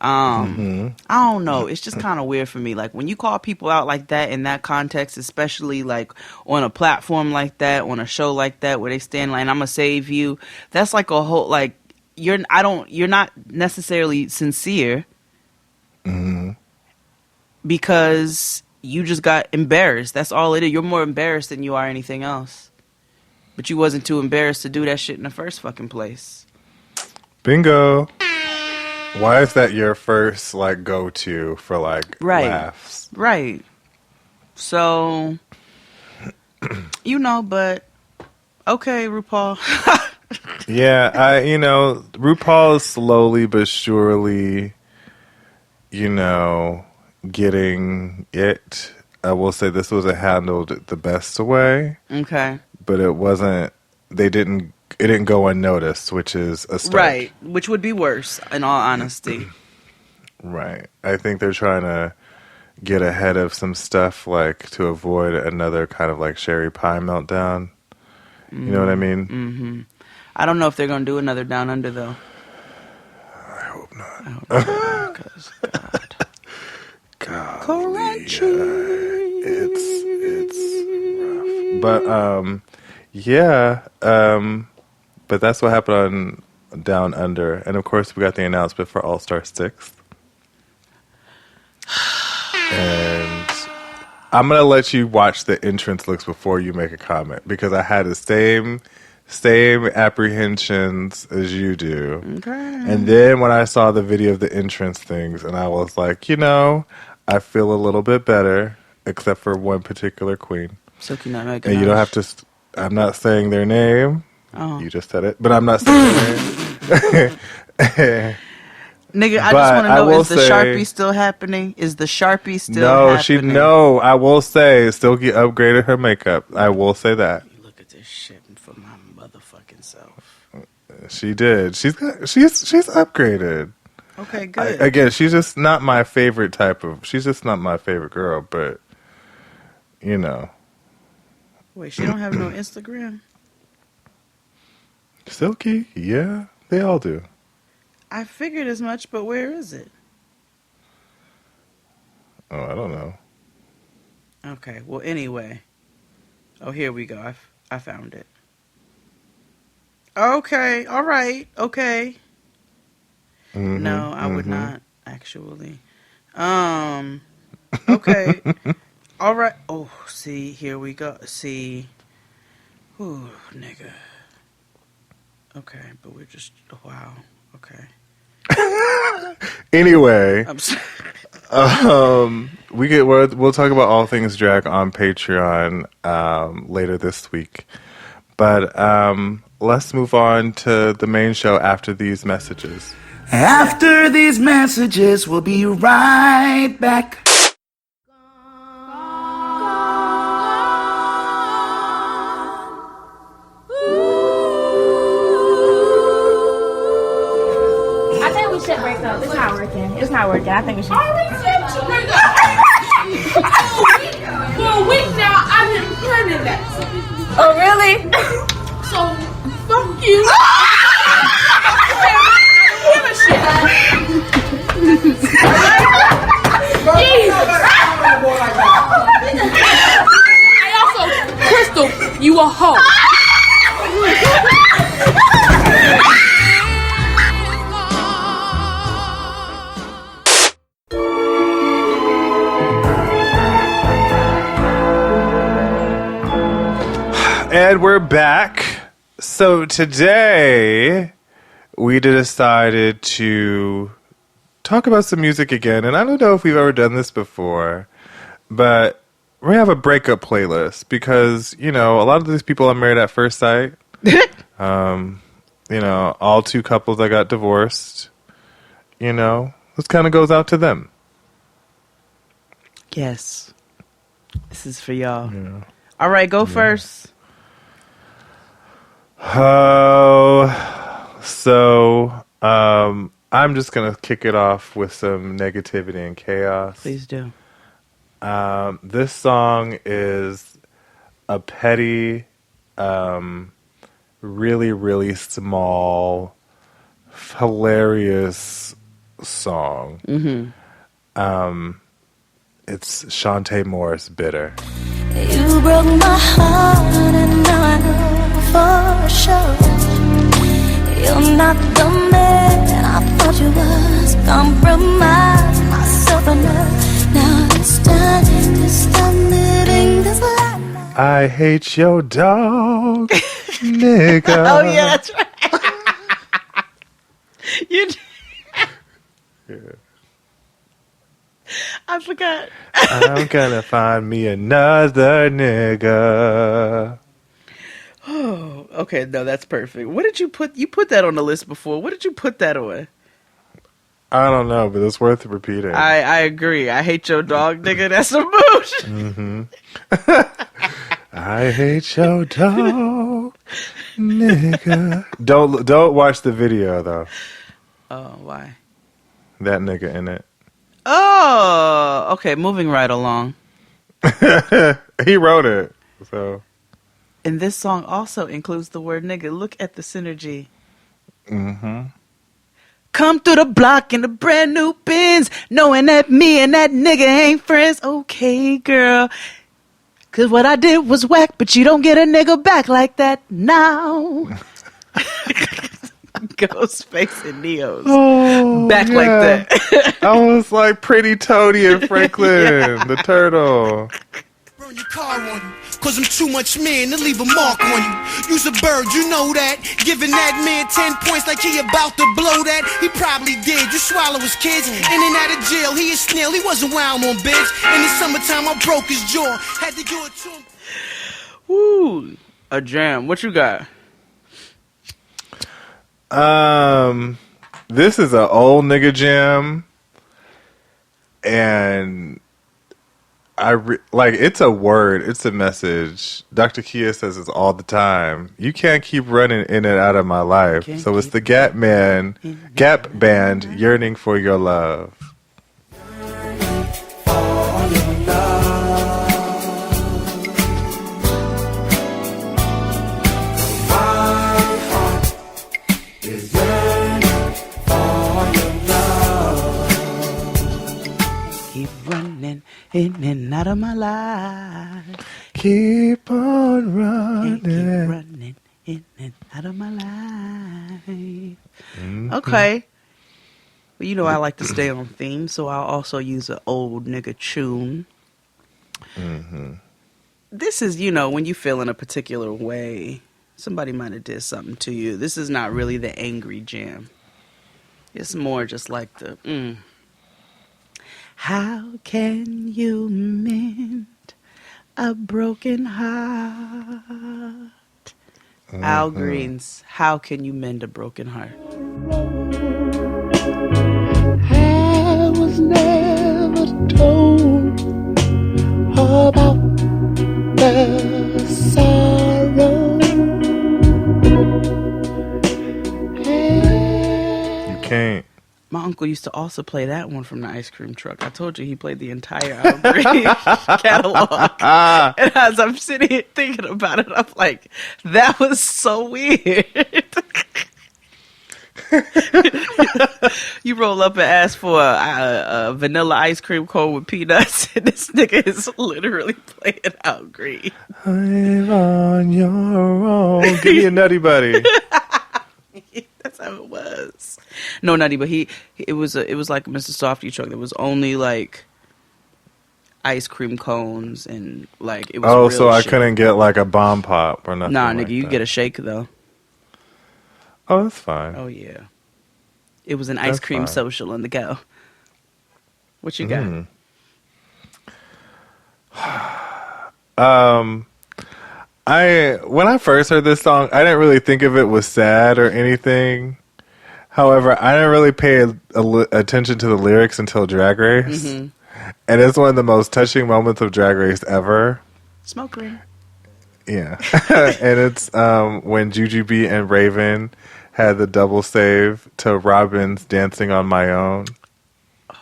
I don't know. It's just kind of weird for me. Like when you call people out like that in that context, especially like on a platform like that, on a show like that, where they stand like, I'm gonna save you. That's like a whole, like, you're not necessarily sincere. Mm-hmm. Because you just got embarrassed. That's all it is. You're more embarrassed than you are anything else. But you wasn't too embarrassed to do that shit in the first fucking place. Bingo. Why is that your first, like, go-to for, like, laughs? Right. So, but, okay, RuPaul. Yeah, RuPaul is slowly but surely, getting it. I will say this wasn't handled the best way. Okay. But it didn't go unnoticed, which is a start. Right, which would be worse, in all honesty. Right. I think they're trying to get ahead of some stuff, like, to avoid another kind of, like, Sherry Pie meltdown. You know what I mean? Mm-hmm. I don't know if they're going to do another Down Under, though. I hope not. I hope not, because, God. Crunchy. It's rough. But, yeah, but that's what happened on Down Under. And, of course, we got the announcement for All-Star 6. And I'm going to let you watch the entrance looks before you make a comment, because I had the same same apprehensions as you do. Okay. And then when I saw the video of the entrance things, and I was like, I feel a little bit better, except for one particular queen. Silky Nutmeg. And you don't have to. I'm not saying their name. Oh. You just said it, but I'm not saying their name. Nigga, I just want to know, is the Sharpie still happening? Is the Sharpie still happening? I will say, Silky upgraded her makeup. I will say that. You look at this shit for my motherfucking self. She did. She's upgraded. Okay, good. Again, she's just not my favorite she's just not my favorite girl, but, Wait, she don't have no Instagram? Silky? Yeah, they all do. I figured as much, but where is it? Oh, I don't know. Okay, well, anyway. Oh, here we go. I found it. Okay, all right, okay. No, I would not, actually. Okay. All right. Oh, see, here we go. See. Ooh, nigga. Okay, but we're just, wow. Okay. Anyway, I'm sorry. we'll talk about all things drag on Patreon later this week, but let's move on to the main show after these messages. After these messages, we'll be right back. It's not working. I think we should. For a week now, I've been planning that. Oh, really? So, fuck you. I also, Crystal, you a hoe. And we're back. So today we decided to talk about some music again. And I don't know if we've ever done this before, but we have a breakup playlist because, a lot of these people are married at first sight. All two couples that got divorced, this kind of goes out to them. Yes. This is for y'all. Yeah. All right, go first. I'm just gonna kick it off with some negativity and chaos. Please do. This song is a petty, really, really small, hilarious song. Mm-hmm. It's Shantae Morris, Bitter. You broke my heart and now I know for sure you're not the man I thought you was. Compromise myself enough. Now it's time to stop living this life. I hate your dog, nigga. Oh yeah, that's right. You. Yeah. I forgot. I'm gonna find me another nigga. Oh, okay. No, that's perfect. What did you put? You put that on the list before. What did you put that on? I don't know, but it's worth repeating. I agree. I hate your dog, nigga. That's a mood. Mm-hmm. I hate your dog, nigga. Don't watch the video though. Oh, why? That nigga in it. Oh, okay. Moving right along. He wrote it, so. And this song also includes the word nigga. Look at the synergy. Mm-hmm. Come through the block in the brand new Benz, knowing that me and that nigga ain't friends. Okay, girl. Cause what I did was whack, but you don't get a nigga back like that now. Ghostface and Neo's back like that. I was like Pretty Toady and Franklin, the turtle. Run your car on him. cause I'm too much man to leave a mark on you. You's a bird, you know that. Giving that man 10 points like he about to blow that. He probably did, just swallow his kids. In and out of jail, he a snail, he wasn't wild on bitch. In the summertime, I broke his jaw. Had to do it to him. Woo, a jam. What you got? This is an old nigga jam, and it's a word, it's a message. Dr. Kia says it's all the time. You can't keep running in and out of my life. So it's the Gap Band, Yearning for Your Love. In and out of my life. Keep on running. Keep running in and out of my life. Mm-hmm. Okay. Well, you know I like to stay on theme, so I'll also use an old nigga tune. Mm-hmm. This is, when you feel in a particular way, somebody might have did something to you. This is not really the angry jam. It's more just like the, How can you mend a broken heart? Mm-hmm. Al Green's How Can You Mend a Broken Heart? I was never told about the sorrow. You can't. My uncle used to also play that one from the ice cream truck. I told you he played the entire Al Green catalog. And as I'm sitting here thinking about it, I'm like, that was so weird. You roll up and ask for a vanilla ice cream cone with peanuts, and this nigga is literally playing Al Green. I'm on your own. Give me a Nutty Buddy. That's how it was. No, Nutty, but it was like a Mr. Softy truck. There was only like ice cream cones and like it was. Oh, real so I shit. couldn't get like a bomb pop or nothing. Nah, like nigga, you that. get a shake though. Oh, that's fine. Oh yeah, it was an ice cream social on the go. What you got? When I first heard this song, I didn't really think of it was sad or anything. However, I didn't really pay attention to the lyrics until Drag Race. Mm-hmm. And it's one of the most touching moments of Drag Race ever. Smoke ring. Yeah. And it's when Jujubee and Raven had the double save to Robin's Dancing on My Own. Oh,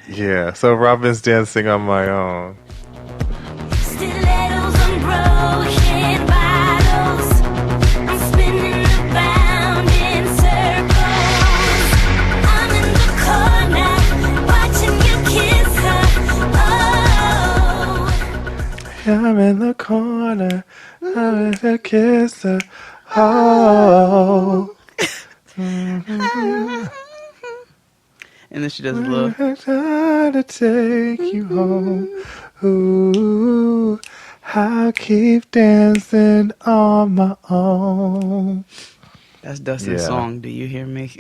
yeah. Yeah, so Robin's Dancing on My Own. Stilettos and broken bottles. I'm spinning around in circles. I'm in the corner watching you kiss her. Oh. I'm in the corner. I'm in the kiss her. Oh. And then she does a little. I'm trying to take you home. Ooh, I'll keep dancing on my own. That's Dustin's song. Do you hear me?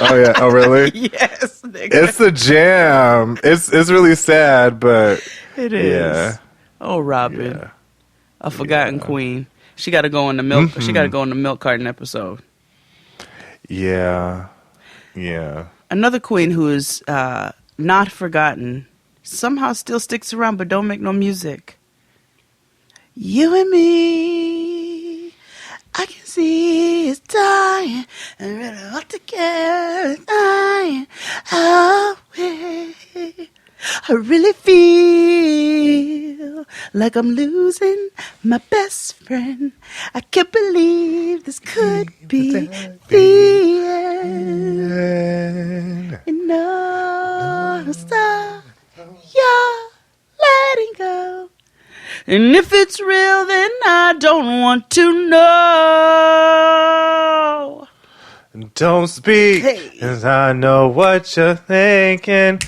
Oh yeah. Oh really? Yes, nigga. It's a jam. It's really sad, but it is. Yeah. Oh, Robin, a forgotten queen. She got to go in the milk. Mm-hmm. She got to go in the milk carton episode. Yeah. Yeah. Another queen who is not forgotten, somehow still sticks around, but don't make no music. You and me, I can see it's dying, and really what to care is dying away. I really feel like I'm losing my best friend. I can't believe this could be the end. And no, stop, you're letting go. And if it's real, then I don't want to know. Don't speak, Hey. 'cause I know what you're thinking.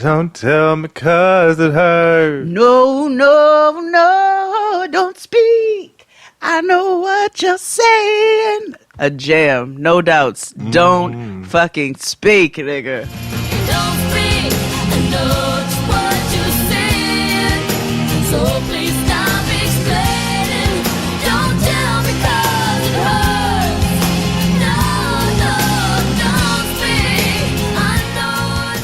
Don't tell me 'cause it hurts. No, no, no, don't speak. I know what you're saying. A jam, no doubts. Don't fucking speak, nigga. Don't speak, I know just what you're saying. So please stop explaining. Don't tell me 'cause it hurts. No, no, don't speak. I know what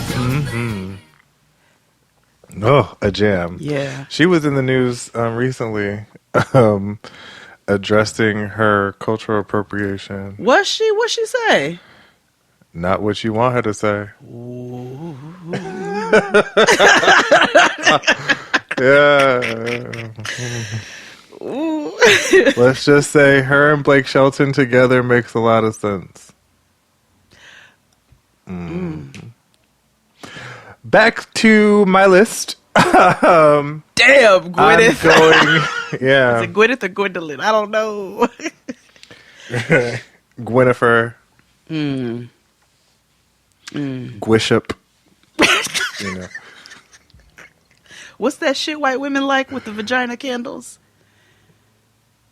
you're Oh, a jam. Yeah. She was in the news recently addressing her cultural appropriation. What'd she say? Not what you want her to say. Yeah. Let's just say her and Blake Shelton together makes a lot of sense. Back to my list. Damn, Gwyneth. I'm going, yeah. Is it Gwyneth or Gwendolyn? I don't know. Gwynnifer. Gwishop. You know. What's that shit white women like with the vagina candles?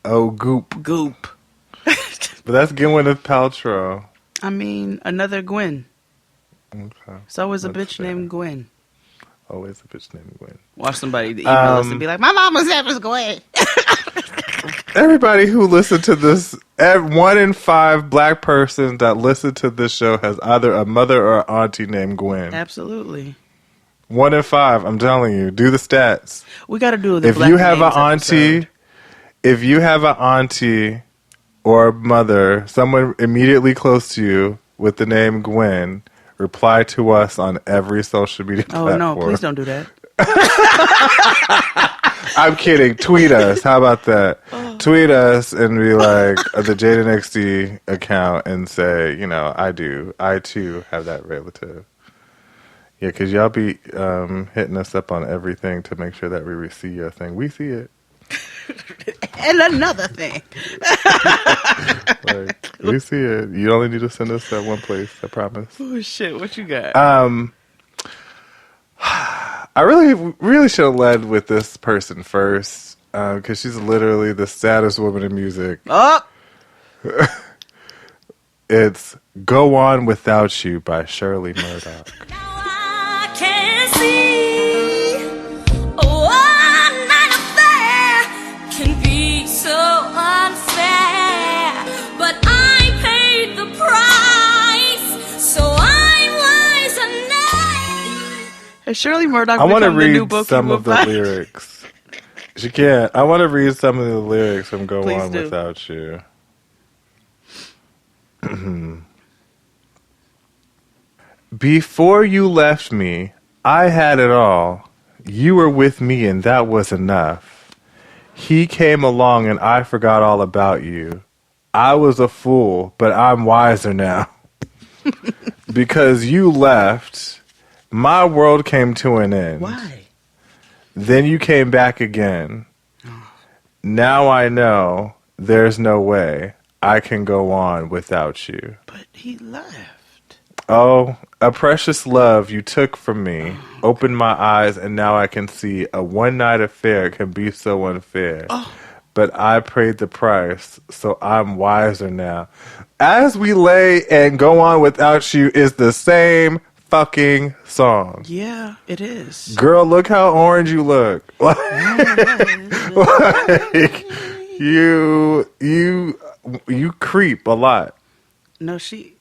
Oh, Goop. Goop. But that's Gwyneth Paltrow. I mean, another Gwen. Okay. It's always a That's bitch fair. named Gwen. Always a bitch named Gwen. Watch somebody email us and be like, my mama's name is Gwen. Everybody who listened to this, 1 in 5 black persons that listen to this show has either a mother or auntie named Gwen. Absolutely. 1 in 5, I'm telling you. Do the stats. We got to do the If black you have an names auntie, episode. if you have an auntie or mother, someone immediately close to you with the name Gwen, reply to us on every social media platform. Oh, no, please don't do that. I'm kidding. Tweet us. How about that? Tweet us and be like the Jaden XD account and say, you know, I too have that relative. Yeah, because y'all be hitting us up on everything to make sure that we see your thing. We see it. And another thing. Like, we see it. You only need to send us that one place, I promise. Oh, shit. What you got? I really should have led with this person first because she's literally the saddest woman in music. Oh! It's Go On Without You by Shirley Murdoch. I can see one night affair can be so unfair, but I paid the price, so I'm wiser now. Has Shirley Murdoch I want to become the new read Boki some of the Wafai? lyrics. She can't. I want to read some of the lyrics from Go Please On do. Without You. Before you left me, I had it all. You were with me and that was enough. He came along and I forgot all about you. I was a fool, but I'm wiser now. Because you left, my world came to an end. Why? Then you came back again. Now I know there's no way I can go on without you. But he left. Oh, a precious love you took from me. Opened my eyes and now I can see a one-night affair can be so unfair. But I paid the price, so I'm wiser now. As We Lay and Go On Without You is the same fucking song. Yeah, it is. Girl, look how orange you look. Like, you creep a lot. No, she's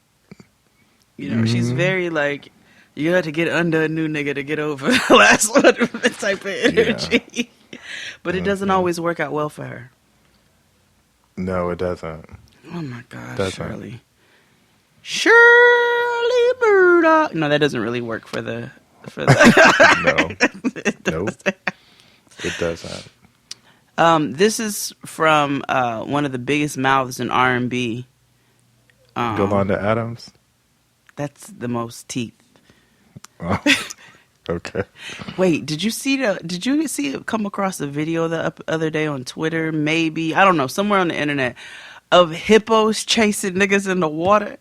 very like, you had to get under a new nigga to get over the last one type of energy. Yeah. But it doesn't always work out well for her. No, it doesn't. Oh my gosh, Shirley. Shirley Murdoch. No, that doesn't really work for the No. Nope. It doesn't. This is from one of the biggest mouths in R&B. Yolanda Adams? That's the most teeth. Oh, okay. Wait, did you see it come across a video the other day on Twitter? Maybe, I don't know, somewhere on the internet of hippos chasing niggas in the water.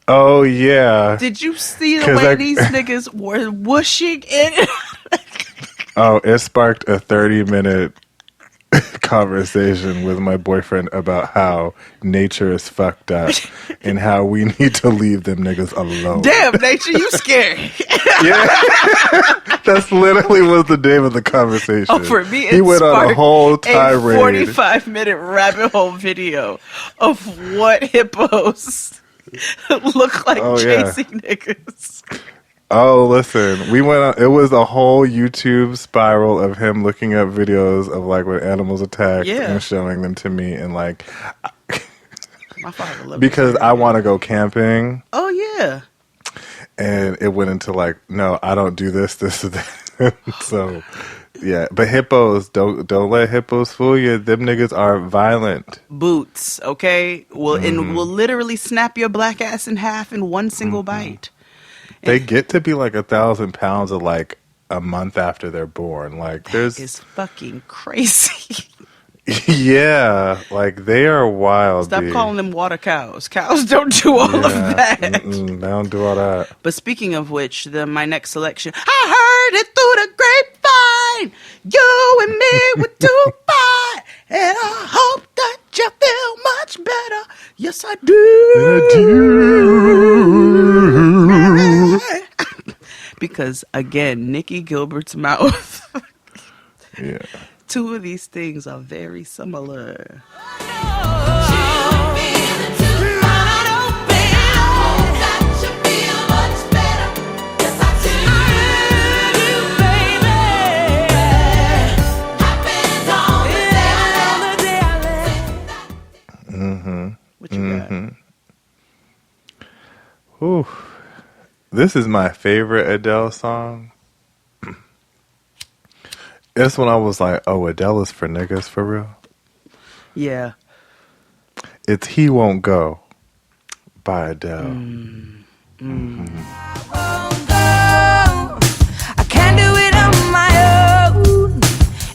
Oh yeah. Did you see the way these niggas were whooshing in? Oh, it sparked a 30-minute conversation with my boyfriend about how nature is fucked up and how we need to leave them niggas alone. Damn, nature, you scary. Yeah. That's literally was the name of the conversation. Oh, for me, he went on a whole tirade. A 45-minute rabbit hole video of what hippos look like chasing niggas. Oh, listen, we went on, it was a whole YouTube spiral of him looking up videos of like when animals attack and showing them to me, and like my father loved because I want to go camping. Oh yeah. And it went into like, no, I don't do this or that. So yeah, but hippos, don't let hippos fool you. Them niggas are violent. Boots, okay? And will literally snap your black ass in half in one single bite. They get to be like 1,000 pounds of like a month after they're born. Like that is fucking crazy. Yeah, like they are wild. Stop calling them water cows. Cows don't do all of that. They don't do all that. But speaking of which, my next selection, I heard it through the grapevine. You and me were too fine, and I hope that you feel much better. Yes, I do. Because again, Nikki Gilbert's mouth. Yeah. Two of these things are very similar. What you got? Ooh. This is my favorite Adele song. It's when I was like, oh, Adele is for niggas for real? Yeah. It's He Won't Go by Adele. I can't do it on my own.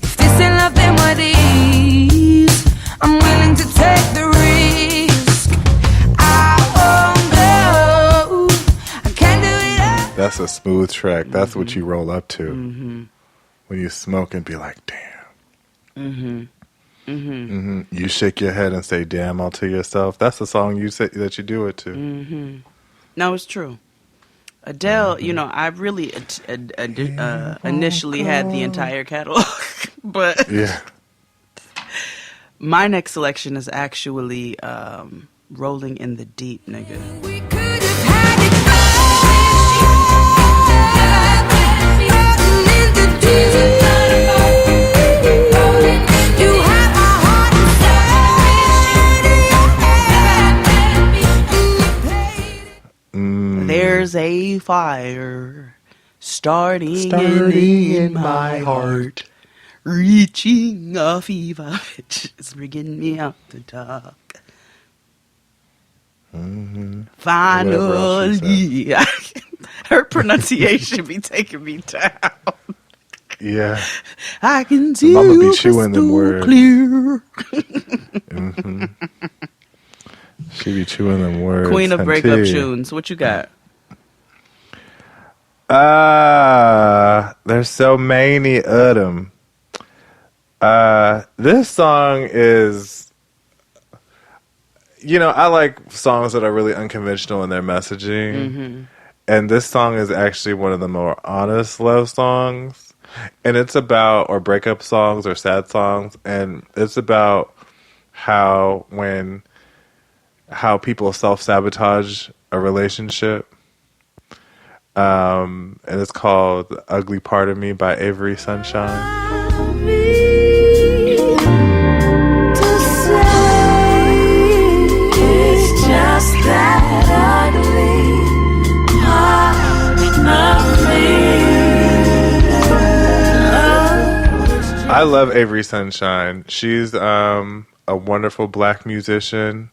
If this ain't love, then what is? I'm willing to take the risk. I won't go. I can't do it all. That's a smooth track. That's what you roll up to. When you smoke and be like, damn. You shake your head and say, damn, all to yourself. That's the song you say that you do it to. No, it's true. Adele, you know, I really initially had the entire catalog, but yeah. My next selection is actually Rolling in the Deep, nigga. We could have had it There's a fire starting in my heart, reaching a fever pitch. It's bringing me out the dark. Finally, her pronunciation be taking me down. Yeah, I can see Mama be you chewing them words. Clear. She be chewing them words. Queen of breakup tunes. What you got? There's so many of them. This song is, you know, I like songs that are really unconventional in their messaging. And this song is actually one of the more honest love songs. And it's about, or breakup songs or sad songs. And it's about how people self-sabotage a relationship. And it's called The Ugly Part of Me by Avery Sunshine. I love Avery Sunshine. She's a wonderful black musician.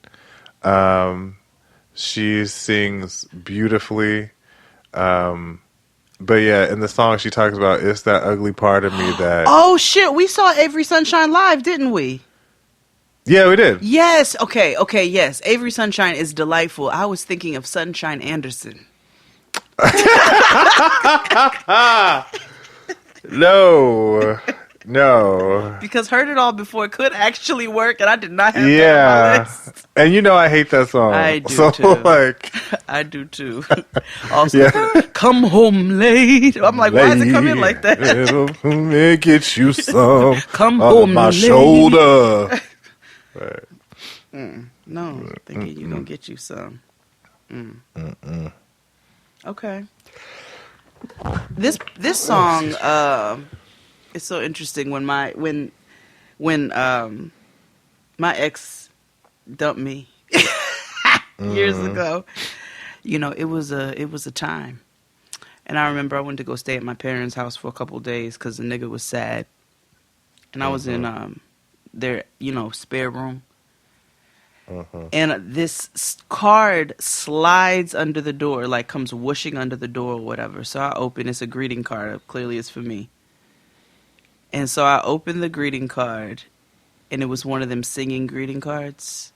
She sings beautifully. But yeah, in the song she talks about it's that ugly part of me that... Oh shit, we saw Avery Sunshine live, didn't we? Yeah, we did. Yes. Okay. Yes. Avery Sunshine is delightful. I was thinking of Sunshine Anderson. No. Because Heard It All Before could actually work, and I did not have that on my list. And you know I hate that song. I do so, too. Like, I do too. Also, Come Home Late. I'm like, why does it come in like that? Let me get you some. Come on home my late. shoulder. Right. No, thinking you're gonna get you some. Okay. This song is so interesting. When my ex dumped me years ago, you know, it was a time. And I remember I went to go stay at my parents' house for a couple days because the nigga was sad, and I was in their spare room. And this card slides under the door, like comes whooshing under the door or whatever. So I open, it's a greeting card. Clearly it's for me. And so I opened the greeting card, and it was one of them singing greeting cards.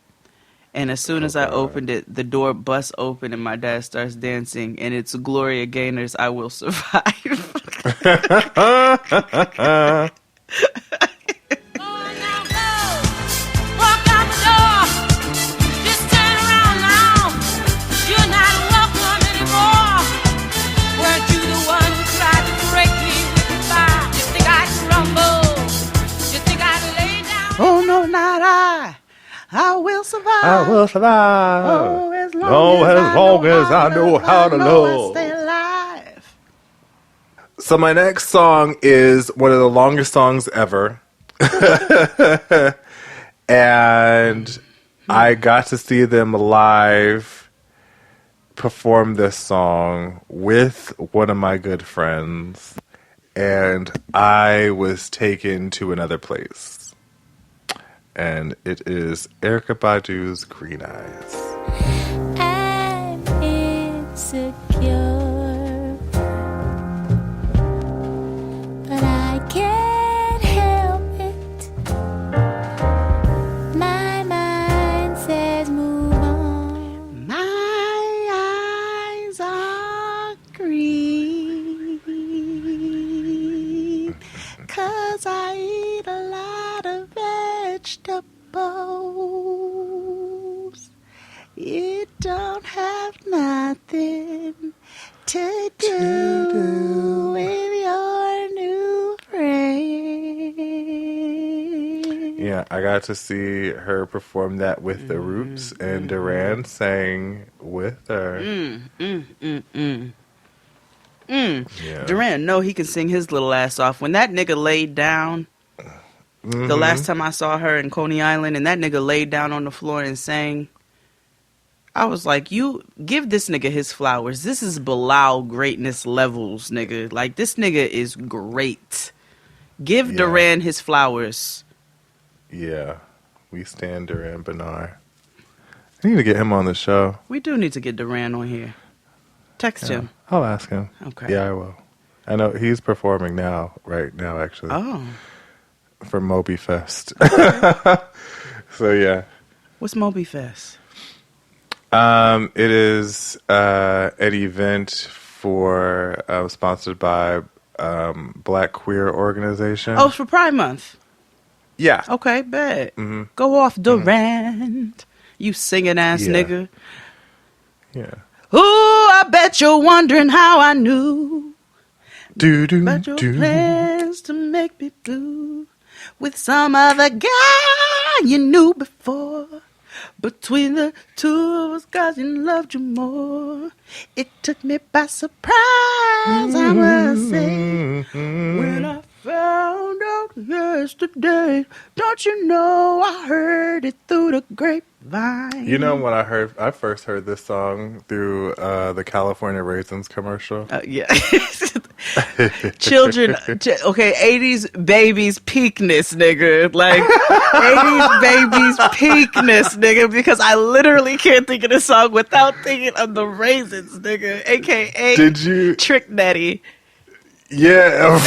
And as soon as I opened it, the door busts open and my dad starts dancing, and it's Gloria Gaynor's I Will Survive. Oh, no, not I will survive. I will survive. Oh, as long as I know how to love. Stay alive. So my next song is one of the longest songs ever. And I got to see them live perform this song with one of my good friends. And I was taken to another place. And it is Erykah Badu's Green Eyes. I'm insecure, but I can't help it. My mind says move on. My eyes are green 'cause I eat a lot of vegetables. It don't have nothing to do with your new friend. Yeah, I got to see her perform that with the Roots, and Duran sang with her. Yeah. Duran, no, he can sing his little ass off. When that nigga laid down, the last time I saw her in Coney Island, and that nigga laid down on the floor and sang, I was like, you give this nigga his flowers. This is Bilal greatness levels, nigga. Like, this nigga is great. Give Duran his flowers. Yeah, we stand Duran Bernard. I need to get him on the show. We do need to get Duran on here. Text him. I'll ask him. Okay. Yeah, I will. I know he's performing right now, actually. Oh. For Moby Fest. So, yeah. What's Moby Fest? It is an event sponsored by Black Queer Organization. Oh, it's for Pride Month. Yeah. Okay, bet. Go off, Durant. You singing ass nigga. Yeah. Ooh, I bet you're wondering how I knew about your plans to make me blue with some other guy you knew before. Between the two of us, God, you loved you more. It took me by surprise, I must say, when I found out yesterday. Don't you know I heard it through the grapevine? You know when I first heard this song through the California Raisins commercial? Yeah. Children, okay, 80s babies peakness, nigga. Like, 80s babies peakness, nigga, because I literally can't think of this song without thinking of the Raisins, nigga, a.k.a. Did you? Trick Daddy. Yeah.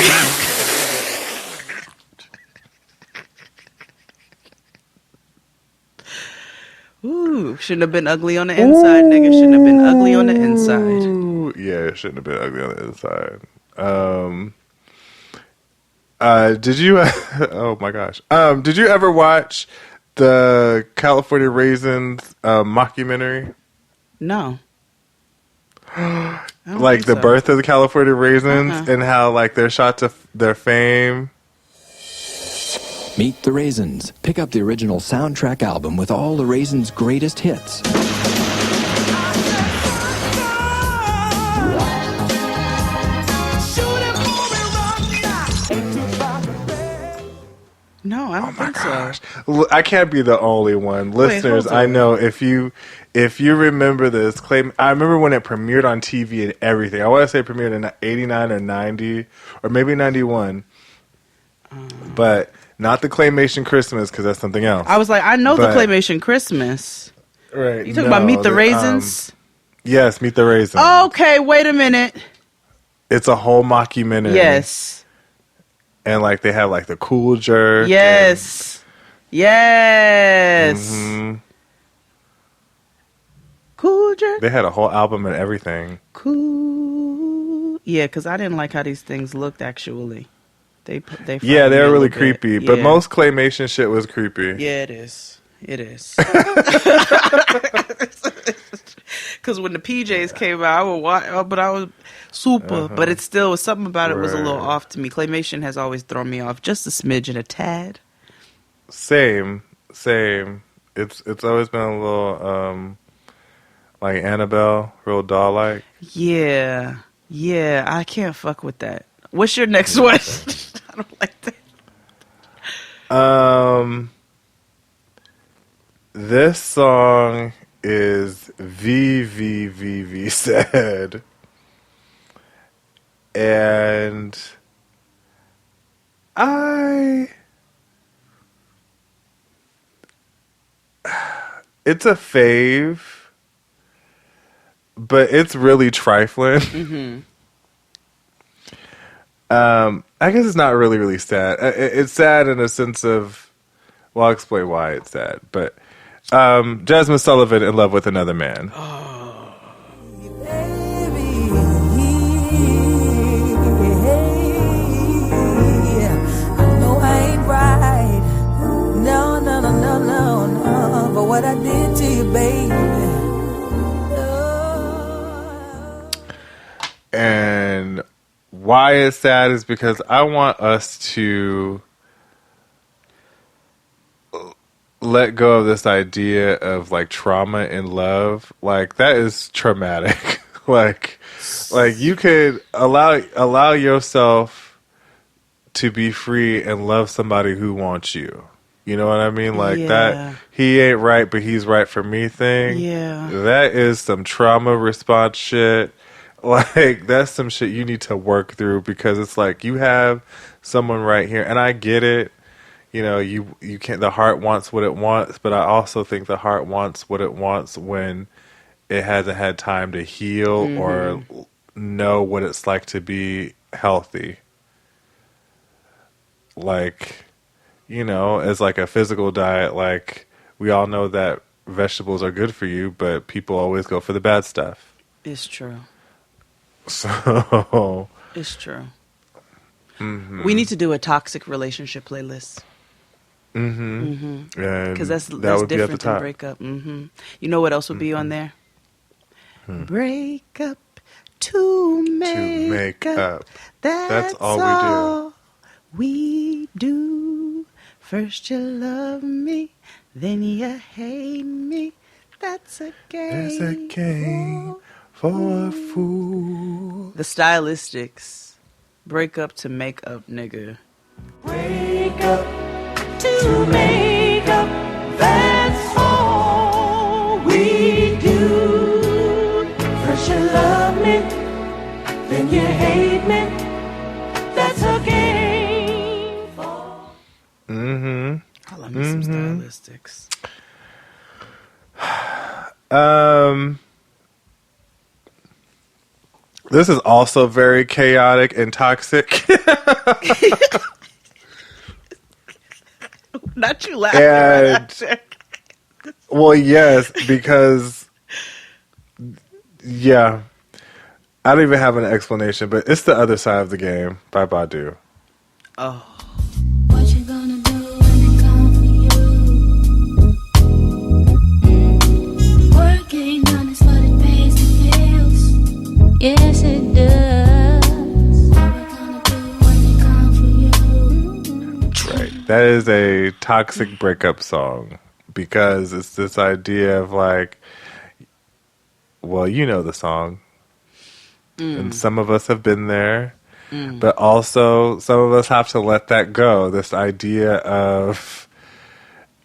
Ooh, shouldn't have been ugly on the inside, nigga. Shouldn't have been ugly on the inside. Yeah, it shouldn't have been ugly on the inside. Did you? Oh my gosh. Did you ever watch the California Raisins mockumentary? No. Like the birth of the California Raisins and how like they're shot to their fame. Meet the Raisins. Pick up the original soundtrack album with all the Raisins' greatest hits. No, I don't think so. I can't be the only one. Listeners, I know if you remember this claim, I remember when it premiered on TV and everything. I want to say it premiered in 89 or 90 or maybe 91. But not the Claymation Christmas because that's something else. I was like, I know the Claymation Christmas. Right. You talking about Meet the Raisins? Yes, Meet the Raisins. Okay, wait a minute. It's a whole mockumentary. Yes. And like they have like the Cool Jerk. Yes. Yes. Mm-hmm. Cool Jerk. They had a whole album and everything. Cool. Yeah, because I didn't like how these things looked actually. They were really creepy, but most claymation shit was creepy. Yeah, it is. It is. Because when the PJs came out, I would watch, but I was super. But it still was something about it was a little off to me. Claymation has always thrown me off just a smidge and a tad. Same. It's always been a little like Annabelle, real doll like. Yeah, I can't fuck with that. What's your next one? I don't like that. This song is VVVV said, and it's a fave, but it's really trifling. Mm-hmm. I guess it's not really sad. It's sad in a sense of, well, I'll explain why it's sad. But Jasmine Sullivan in love with another man. But what I did to you, baby. And why it's sad is because I want us to let go of this idea of like trauma in love. Like that is traumatic. like you could allow yourself to be free and love somebody who wants you. You know what I mean? Like that he ain't right, but he's right for me thing. Yeah. That is some trauma response shit. Like, that's some shit you need to work through because it's like you have someone right here. And I get it. You know, you can't, the heart wants what it wants, but I also think the heart wants what it wants when it hasn't had time to heal or know what it's like to be healthy. Like, you know, as like a physical diet, like we all know that vegetables are good for you, but people always go for the bad stuff. It's true. So it's true. We need to do a toxic relationship playlist. Because that's different than breakup. You know what else would be on there? Breakup to make up. That's all we do. First you love me, then you hate me. That's a game. There's a game for a fool. The stylistics. Break up to make up, nigga. Break up to make up. That's all we do. First you love me, then you hate me. That's a game for. I love me some stylistics. This is also very chaotic and toxic. Not you laughing. Well, yes, because yeah, I don't even have an explanation, but it's the other side of the game by Badu. Oh. What you gonna do when they come for you? Work ain't honest, but it pays the bills. Yes, it does. What we gonna do when they come for you? Right. That is a toxic breakup song because it's this idea of like, well, you know the song. And some of us have been there. But also, some of us have to let that go. This idea of,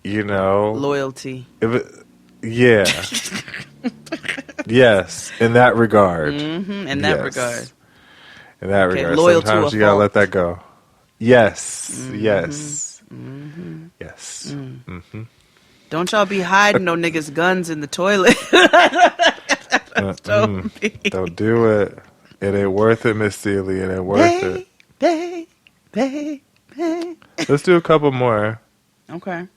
loyalty. Yeah. Yes, in that regard. In that regard. In that regard. Loyal Sometimes to a you gotta fault. let that go. Yes. Yes. Yes. Don't y'all be hiding no niggas' guns in the toilet. Don't do it. It ain't worth it, Miss Seeley. It ain't worth it. Let's do a couple more. Okay.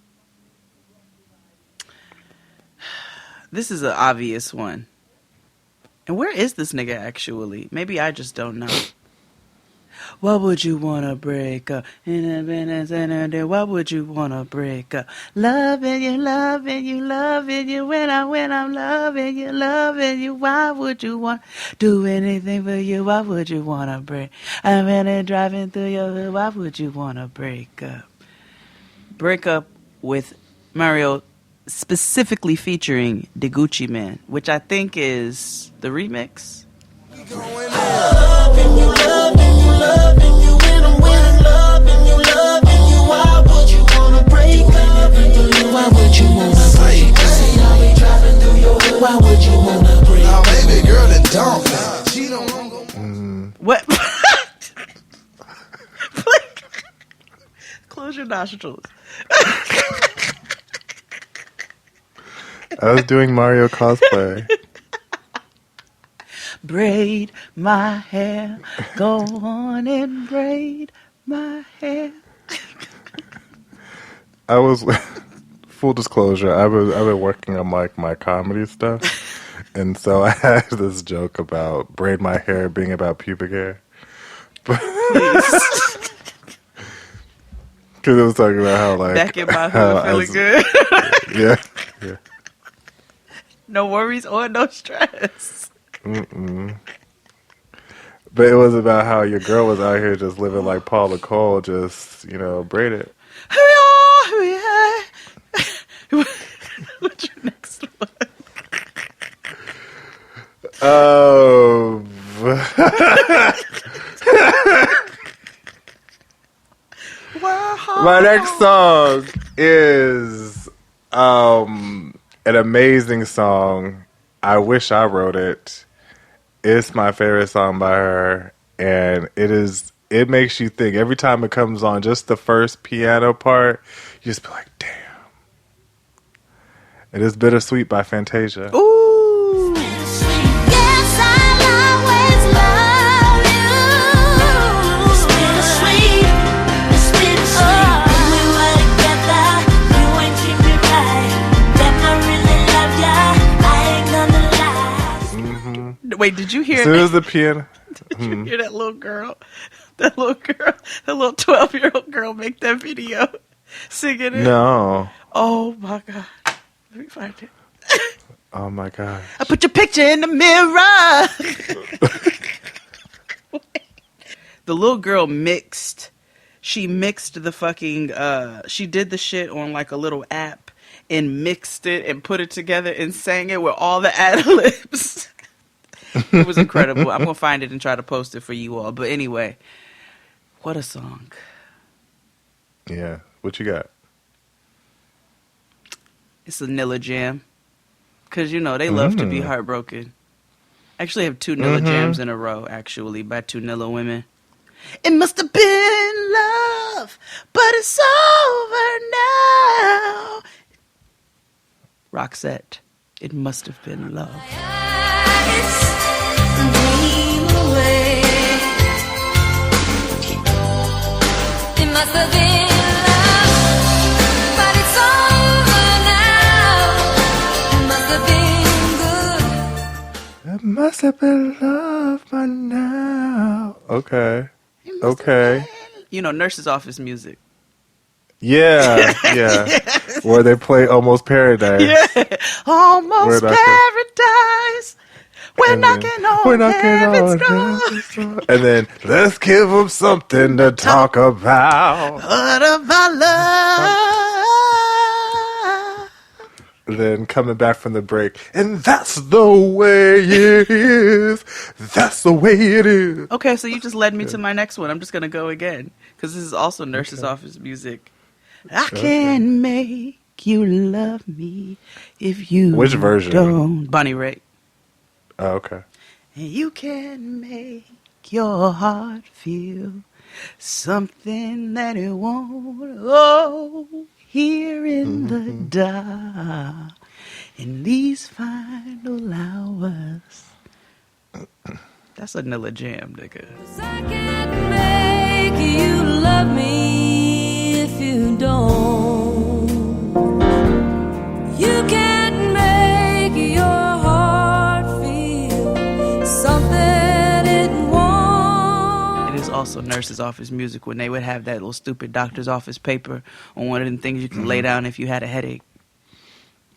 This is an obvious one. And where is this nigga actually? Maybe I just don't know. What would you wanna break up? What would you wanna break up? Loving you, loving you, loving you. When I'm loving you. Why would you want do anything for you? Why would you wanna break? I'm really driving through your hood. Why would you wanna break up? Break up with Mario, specifically featuring the Gucci Man, which I think is the remix. Loving you, when I'm loving you, why would you wanna break up? Why would you wanna break up? See how we driving through your hood, why would you wanna break up? Now baby girl that don't she don't What? Close your nostrils. I was doing Mario cosplay. Braid my hair, go on and braid my hair. I was, full disclosure, I've been working on my comedy stuff, and so I had this joke about braid my hair being about pubic hair. Because it was talking about how like back in my hood, feeling good. Yeah. No worries or no stress. But it was about how your girl was out here just living like Paula Cole, just braided. What's your next one? My next song is an amazing song. I wish I wrote it. It's my favorite song by her, and it makes you think. Every time it comes on, just the first piano part, you just be like, damn. It is Bittersweet by Fantasia. Ooh. Yes, I'll always love you. It's bittersweet. It's bittersweet. When we were together, you ain't treat me right. Damn, I really love ya. I ain't gonna lie. Wait, did you hear? As soon as the piano. Did you hear that little girl? That little 12-year-old girl make that video singing it? No. Oh my god. Let me find it. Oh my gosh. I put your picture in the mirror. The little girl mixed. She mixed the fucking. She did the shit on like a little app and mixed it and put it together and sang it with all the ad-libs. It was incredible. I'm gonna find it and try to post it for you all. But anyway, what a song. Yeah. What you got? It's a Nilla jam. Because, they love to be heartbroken. Actually, I have two Nilla jams in a row, actually, by two Nilla women. It must have been love, but it's over now. Roxette, it must have been love. It must have been love, but it's over now. must have been love by now. Okay. Okay. You know, nurse's office music. Yeah, yeah. Where they play Almost Paradise. Yeah. Almost Paradise. We're knocking on heaven's door. And then, let's give them something to talk about. What about love? Then coming back from the break, and that's the way it is. That's the way it is. Okay, so you just led me to my next one. I'm just going to go again. Because this is also nurse's office music. I can make you love me if you Which version? don't. Bonnie Raitt. Oh, okay. And you can make your heart feel something that it won't. Oh, here in the dark, in these final hours. That's a Nilla jam, nigga. I can't make you love me if you don't. You can't make your heart feel something it won't. It is also nurse's office music when they would have that little stupid doctor's office paper on one of them things you can lay down if you had a headache.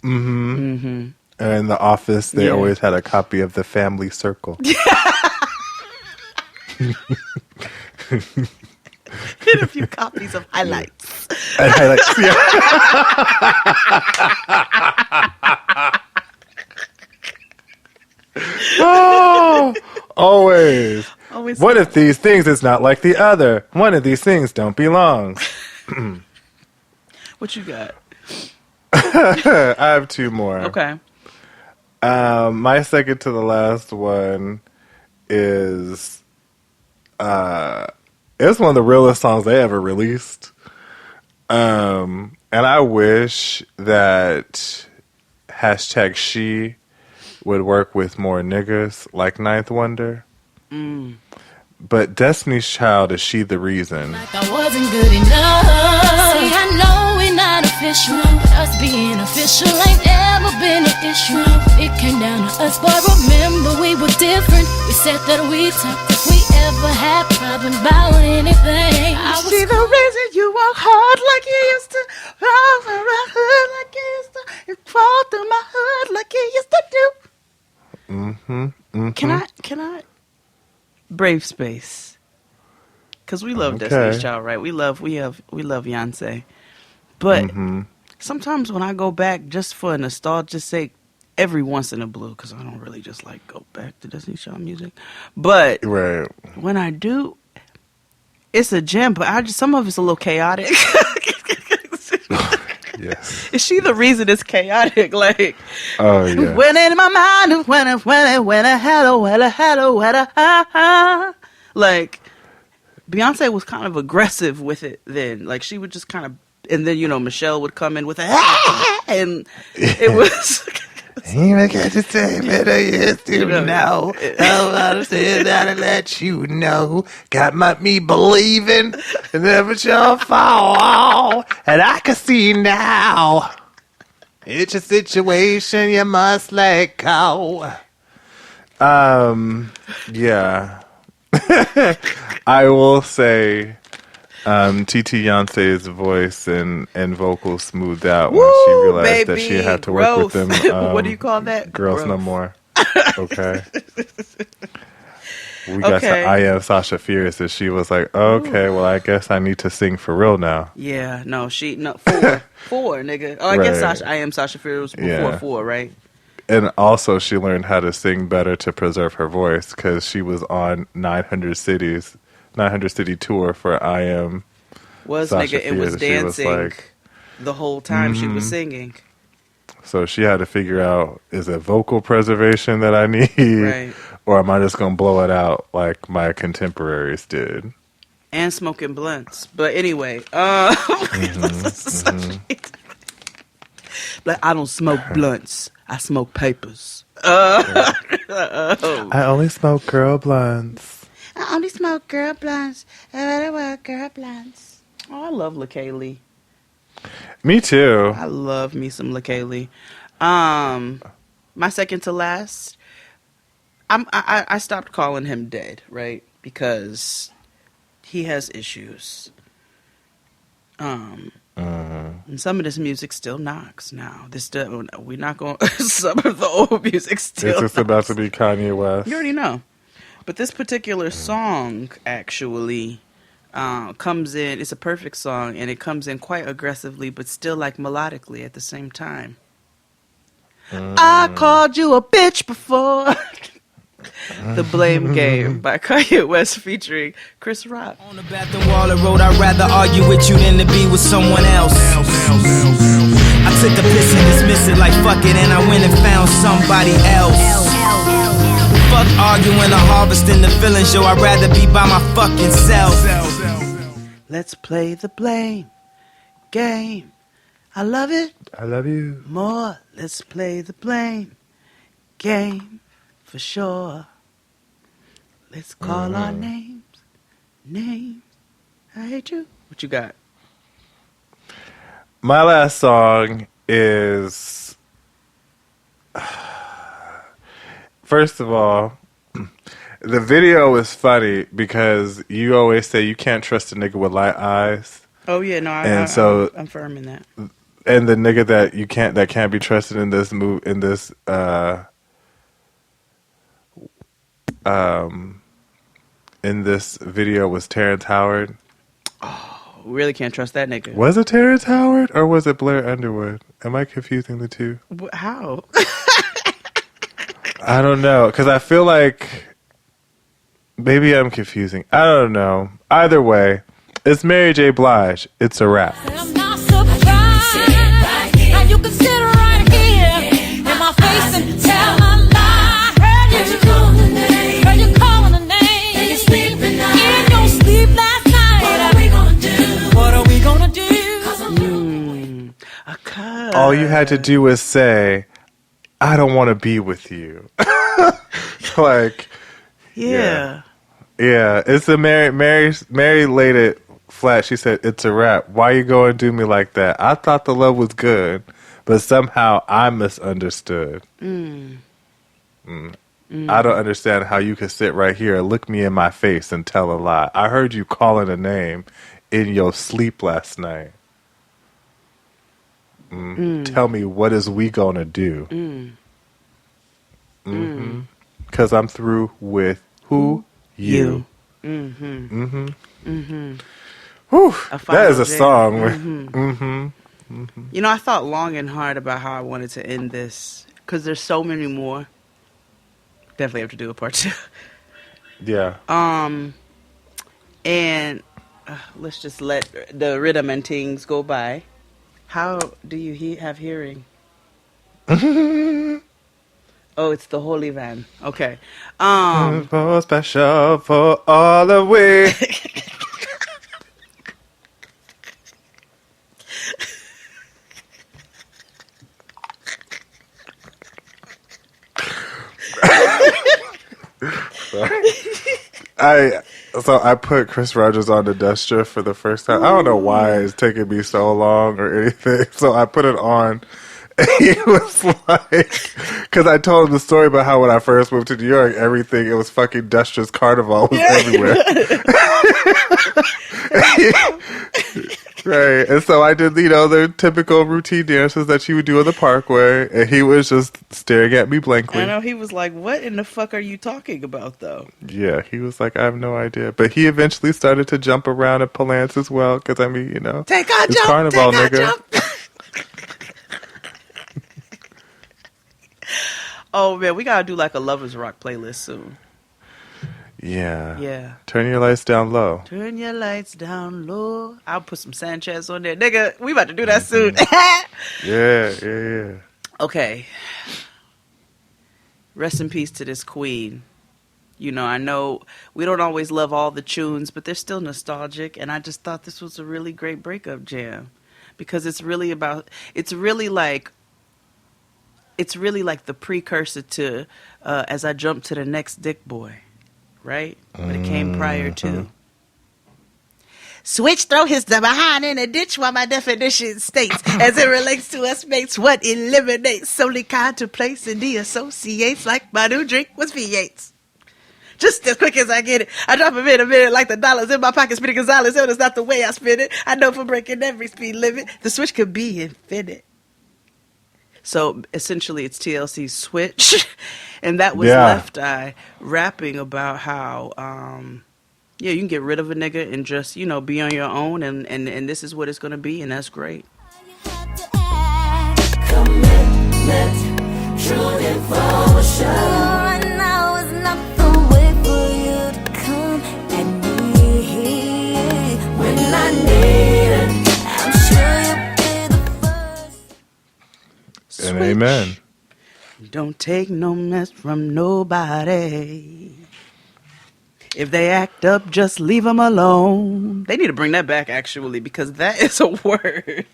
And in the office, they always had a copy of The Family Circle. Get a few copies of highlights. And highlights, oh, always. One of these things is not like the other. One of these things don't belong. What you got? I have two more. Okay. My second to the last one is it's one of the realest songs they ever released. And I wish that #she would work with more niggas like Ninth Wonder. But Destiny's Child is She the Reason. Like I wasn't good enough. See, I know we're not official, but us being official ain't ever been an issue. It came down to us, but remember we were different. We said that we talked if we ever had problems about anything. I was See the reason you walk hard like you used to, roll around hood like you used to, and crawl through my hood like you used to do. Can I? Brave Space, because we love Destiny's Child, right? We love Beyonce, but sometimes when I go back just for nostalgia's sake, every once in a blue, because I don't really just like go back to Destiny's Child music, but when I do, it's a gem. But some of it's a little chaotic. Yes. Is she the reason it's chaotic? Like, oh yeah. When in my mind, when I had like, Beyonce was kind of aggressive with it then. Like, she would just kind of, and then Michelle would come in with and it was. Even got to say better used to know. I said I'd let you know. Got me believing and never shall fall. And I can see now. It's a situation you must let go. Yeah. I will say TT Yonce's voice and vocals smoothed out when she realized that she had to work with them. What do you call that? Girls No More. Okay. We got to I Am Sasha Fierce, and she was like, okay, well, I guess I need to sing for real now. Yeah, no, four, nigga. Oh, I guess I Am Sasha Fierce was before 4, right? And also, she learned how to sing better to preserve her voice, because she was on 900 City tour for I Am Sasha nigga, and was dancing like, the whole time she was singing. So she had to figure out, is it vocal preservation that I need? Or am I just going to blow it out like my contemporaries did? And smoking blunts. But anyway, like, I don't smoke blunts. I smoke papers. I only smoke girl blunts. I only smoke girl blunts. Girl blunts. Oh, I love LaKaylee. Me too. I love me some LaKaylee. My second to last, I stopped calling him dead, right? Because he has issues. And some of this music still knocks now. We're not going. Some of the old music still. It's just knocks. about to be Kanye West. You already know. But this particular song actually comes in. It's a perfect song, and it comes in quite aggressively, but still like melodically at the same time. I called you a bitch before. The Blame Game by Kanye West featuring Chris Rock. On the bathroom wall of road, I'd rather argue with you than to be with someone else. I took the piss and dismissed it like fuck it, and I went and found somebody else. Fuck arguing or harvesting the feelings, yo, I'd rather be by my fucking self. Let's play the blame game. I love it. I love you more. Let's play the blame game. For sure. Let's call our names. I hate you. What you got? My last song is... First of all, the video is funny because you always say you can't trust a nigga with light eyes. Oh yeah, no, I'm firm in that. And the nigga that can't be trusted in this in this video was Terrence Howard. Oh, really can't trust that nigga. Was it Terrence Howard or was it Blair Underwood? Am I confusing the two? How? I don't know, because I feel like maybe I'm confusing. I don't know. Either way, it's Mary J. Blige. It's a wrap. I'm not surprised. Now you can sit right here in my face and tell a lie. Heard you calling the name. Heard you calling the name. In your sleep at night. In your sleep last night. What are we gonna do? What are we gonna do? 'Cause I'm All you had to do was say, I don't want to be with you. Like, yeah. Yeah, it's a Mary laid it flat. She said, it's a wrap. Why you go and do me like that? I thought the love was good, but somehow I misunderstood. I don't understand how you could sit right here and look me in my face and tell a lie. I heard you calling a name in your sleep last night. Tell me, what is we gonna do? Because I'm through with who? You. Whew, that is a song. You know, I thought long and hard about how I wanted to end this because there's so many more. Definitely have to do a part 2. Yeah. And let's just let the rhythm and things go by. How do you have hearing? Oh, it's the Holy Van. Okay. For special for all the way. I put Chris Rogers on the Duster for the first time. I don't know why it's taking me so long or anything. So I put it on. And he was like, because I told him the story about how when I first moved to New York, everything, it was fucking Duster's Carnival was everywhere. Right. And so I did, the typical routine dances that you would do on the Parkway. And he was just staring at me blankly. I know, he was like, what in the fuck are you talking about, though? Yeah, he was like, I have no idea. But he eventually started to jump around at Palance as well. Because, I mean, take a it's jump, Carnival, take nigga. A jump. Oh, man, we got to do like a Lovers Rock playlist soon. Yeah. Yeah. Turn your lights down low. Turn your lights down low. I'll put some Sanchez on there. Nigga, we about to do that soon. Yeah. Okay. Rest in peace to this queen. I know we don't always love all the tunes, but they're still nostalgic. And I just thought this was a really great breakup jam. Because it's really like the precursor to As I Jump to the Next Dick Boy. Right? But it came prior to. Switch throw his behind in a ditch while my definition states, as it relates to us mates, what eliminates solely contemplates and de-associates like my new drink was V8s. Just as quick as I get it, I drop them in a minute like the dollars in my pocket, spinning Gonzalez. It's not the way I spin it. I know for breaking every speed limit, the switch could be infinite. So essentially, it's TLC's Switch, and that was Left Eye rapping about how, you can get rid of a nigga and just be on your own, and this is what it's gonna be, and that's great. Commitment, true devotion. Right now is not the way for you to come at me when I need it. I'm sure you'll be the first. And amen. Don't take no mess from nobody. If they act up, just leave them alone. They need to bring that back, actually, because that is a word.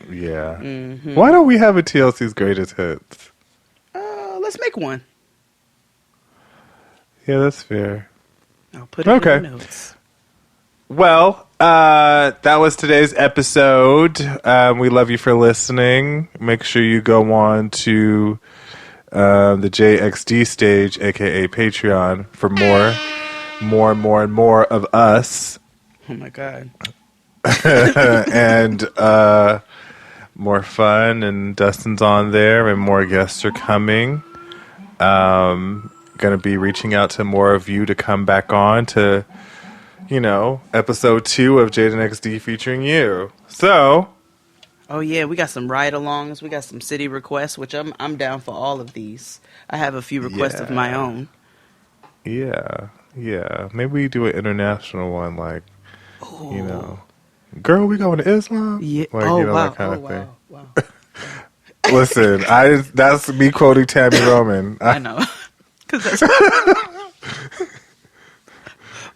Yeah. Mm-hmm. Why don't we have a TLC's greatest hits? Let's make one. Yeah, that's fair. I'll put it in the notes. Well, that was today's episode. We love you for listening. Make sure you go on to the JXD stage, aka Patreon, for more of us. Oh my God. And more fun, and Dustin's on there, and more guests are coming. Gonna be reaching out to more of you to come back on to, episode 2 of Jaden XD featuring you. So, oh yeah, we got some ride-alongs, we got some city requests, which I'm down for all of these. I have a few requests of my own. Yeah. Maybe we do an international one, like, girl, we going to Islam? Yeah. Like, that kind of thing. Wow. Listen, that's me quoting Tammy Roman. I know.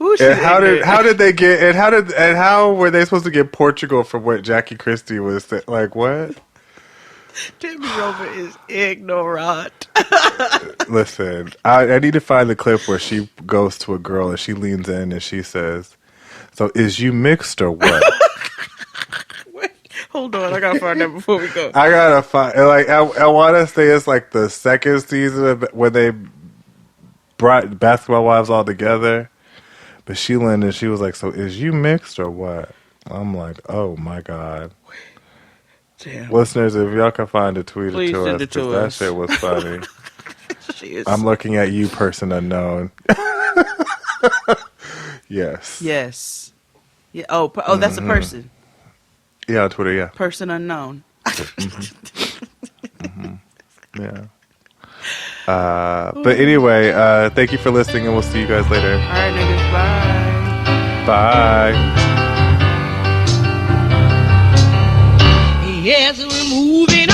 Ooh, and how did they get, and how were they supposed to get Portugal from what Jackie Christie was saying? Like, what? Tammy Roman is ignorant. Listen, I need to find the clip where she goes to a girl and she leans in and she says, "So is you mixed or what?" Wait, hold on, I gotta find that before we go. I gotta find, like, I want to say it's like the second season of when they brought Basketball Wives all together. But she leaned and she was like, "So is you mixed or what?" I'm like, oh my God. Damn. Listeners, if y'all can find a tweet Please to send us, it to that us. shit was funny. I'm looking at you, person unknown. Yes. Yeah. Oh, that's a person. Yeah, on Twitter, yeah. Person unknown. Yeah. But anyway, thank you for listening, and we'll see you guys later. All right, niggas. Bye. Bye. Yes, we're moving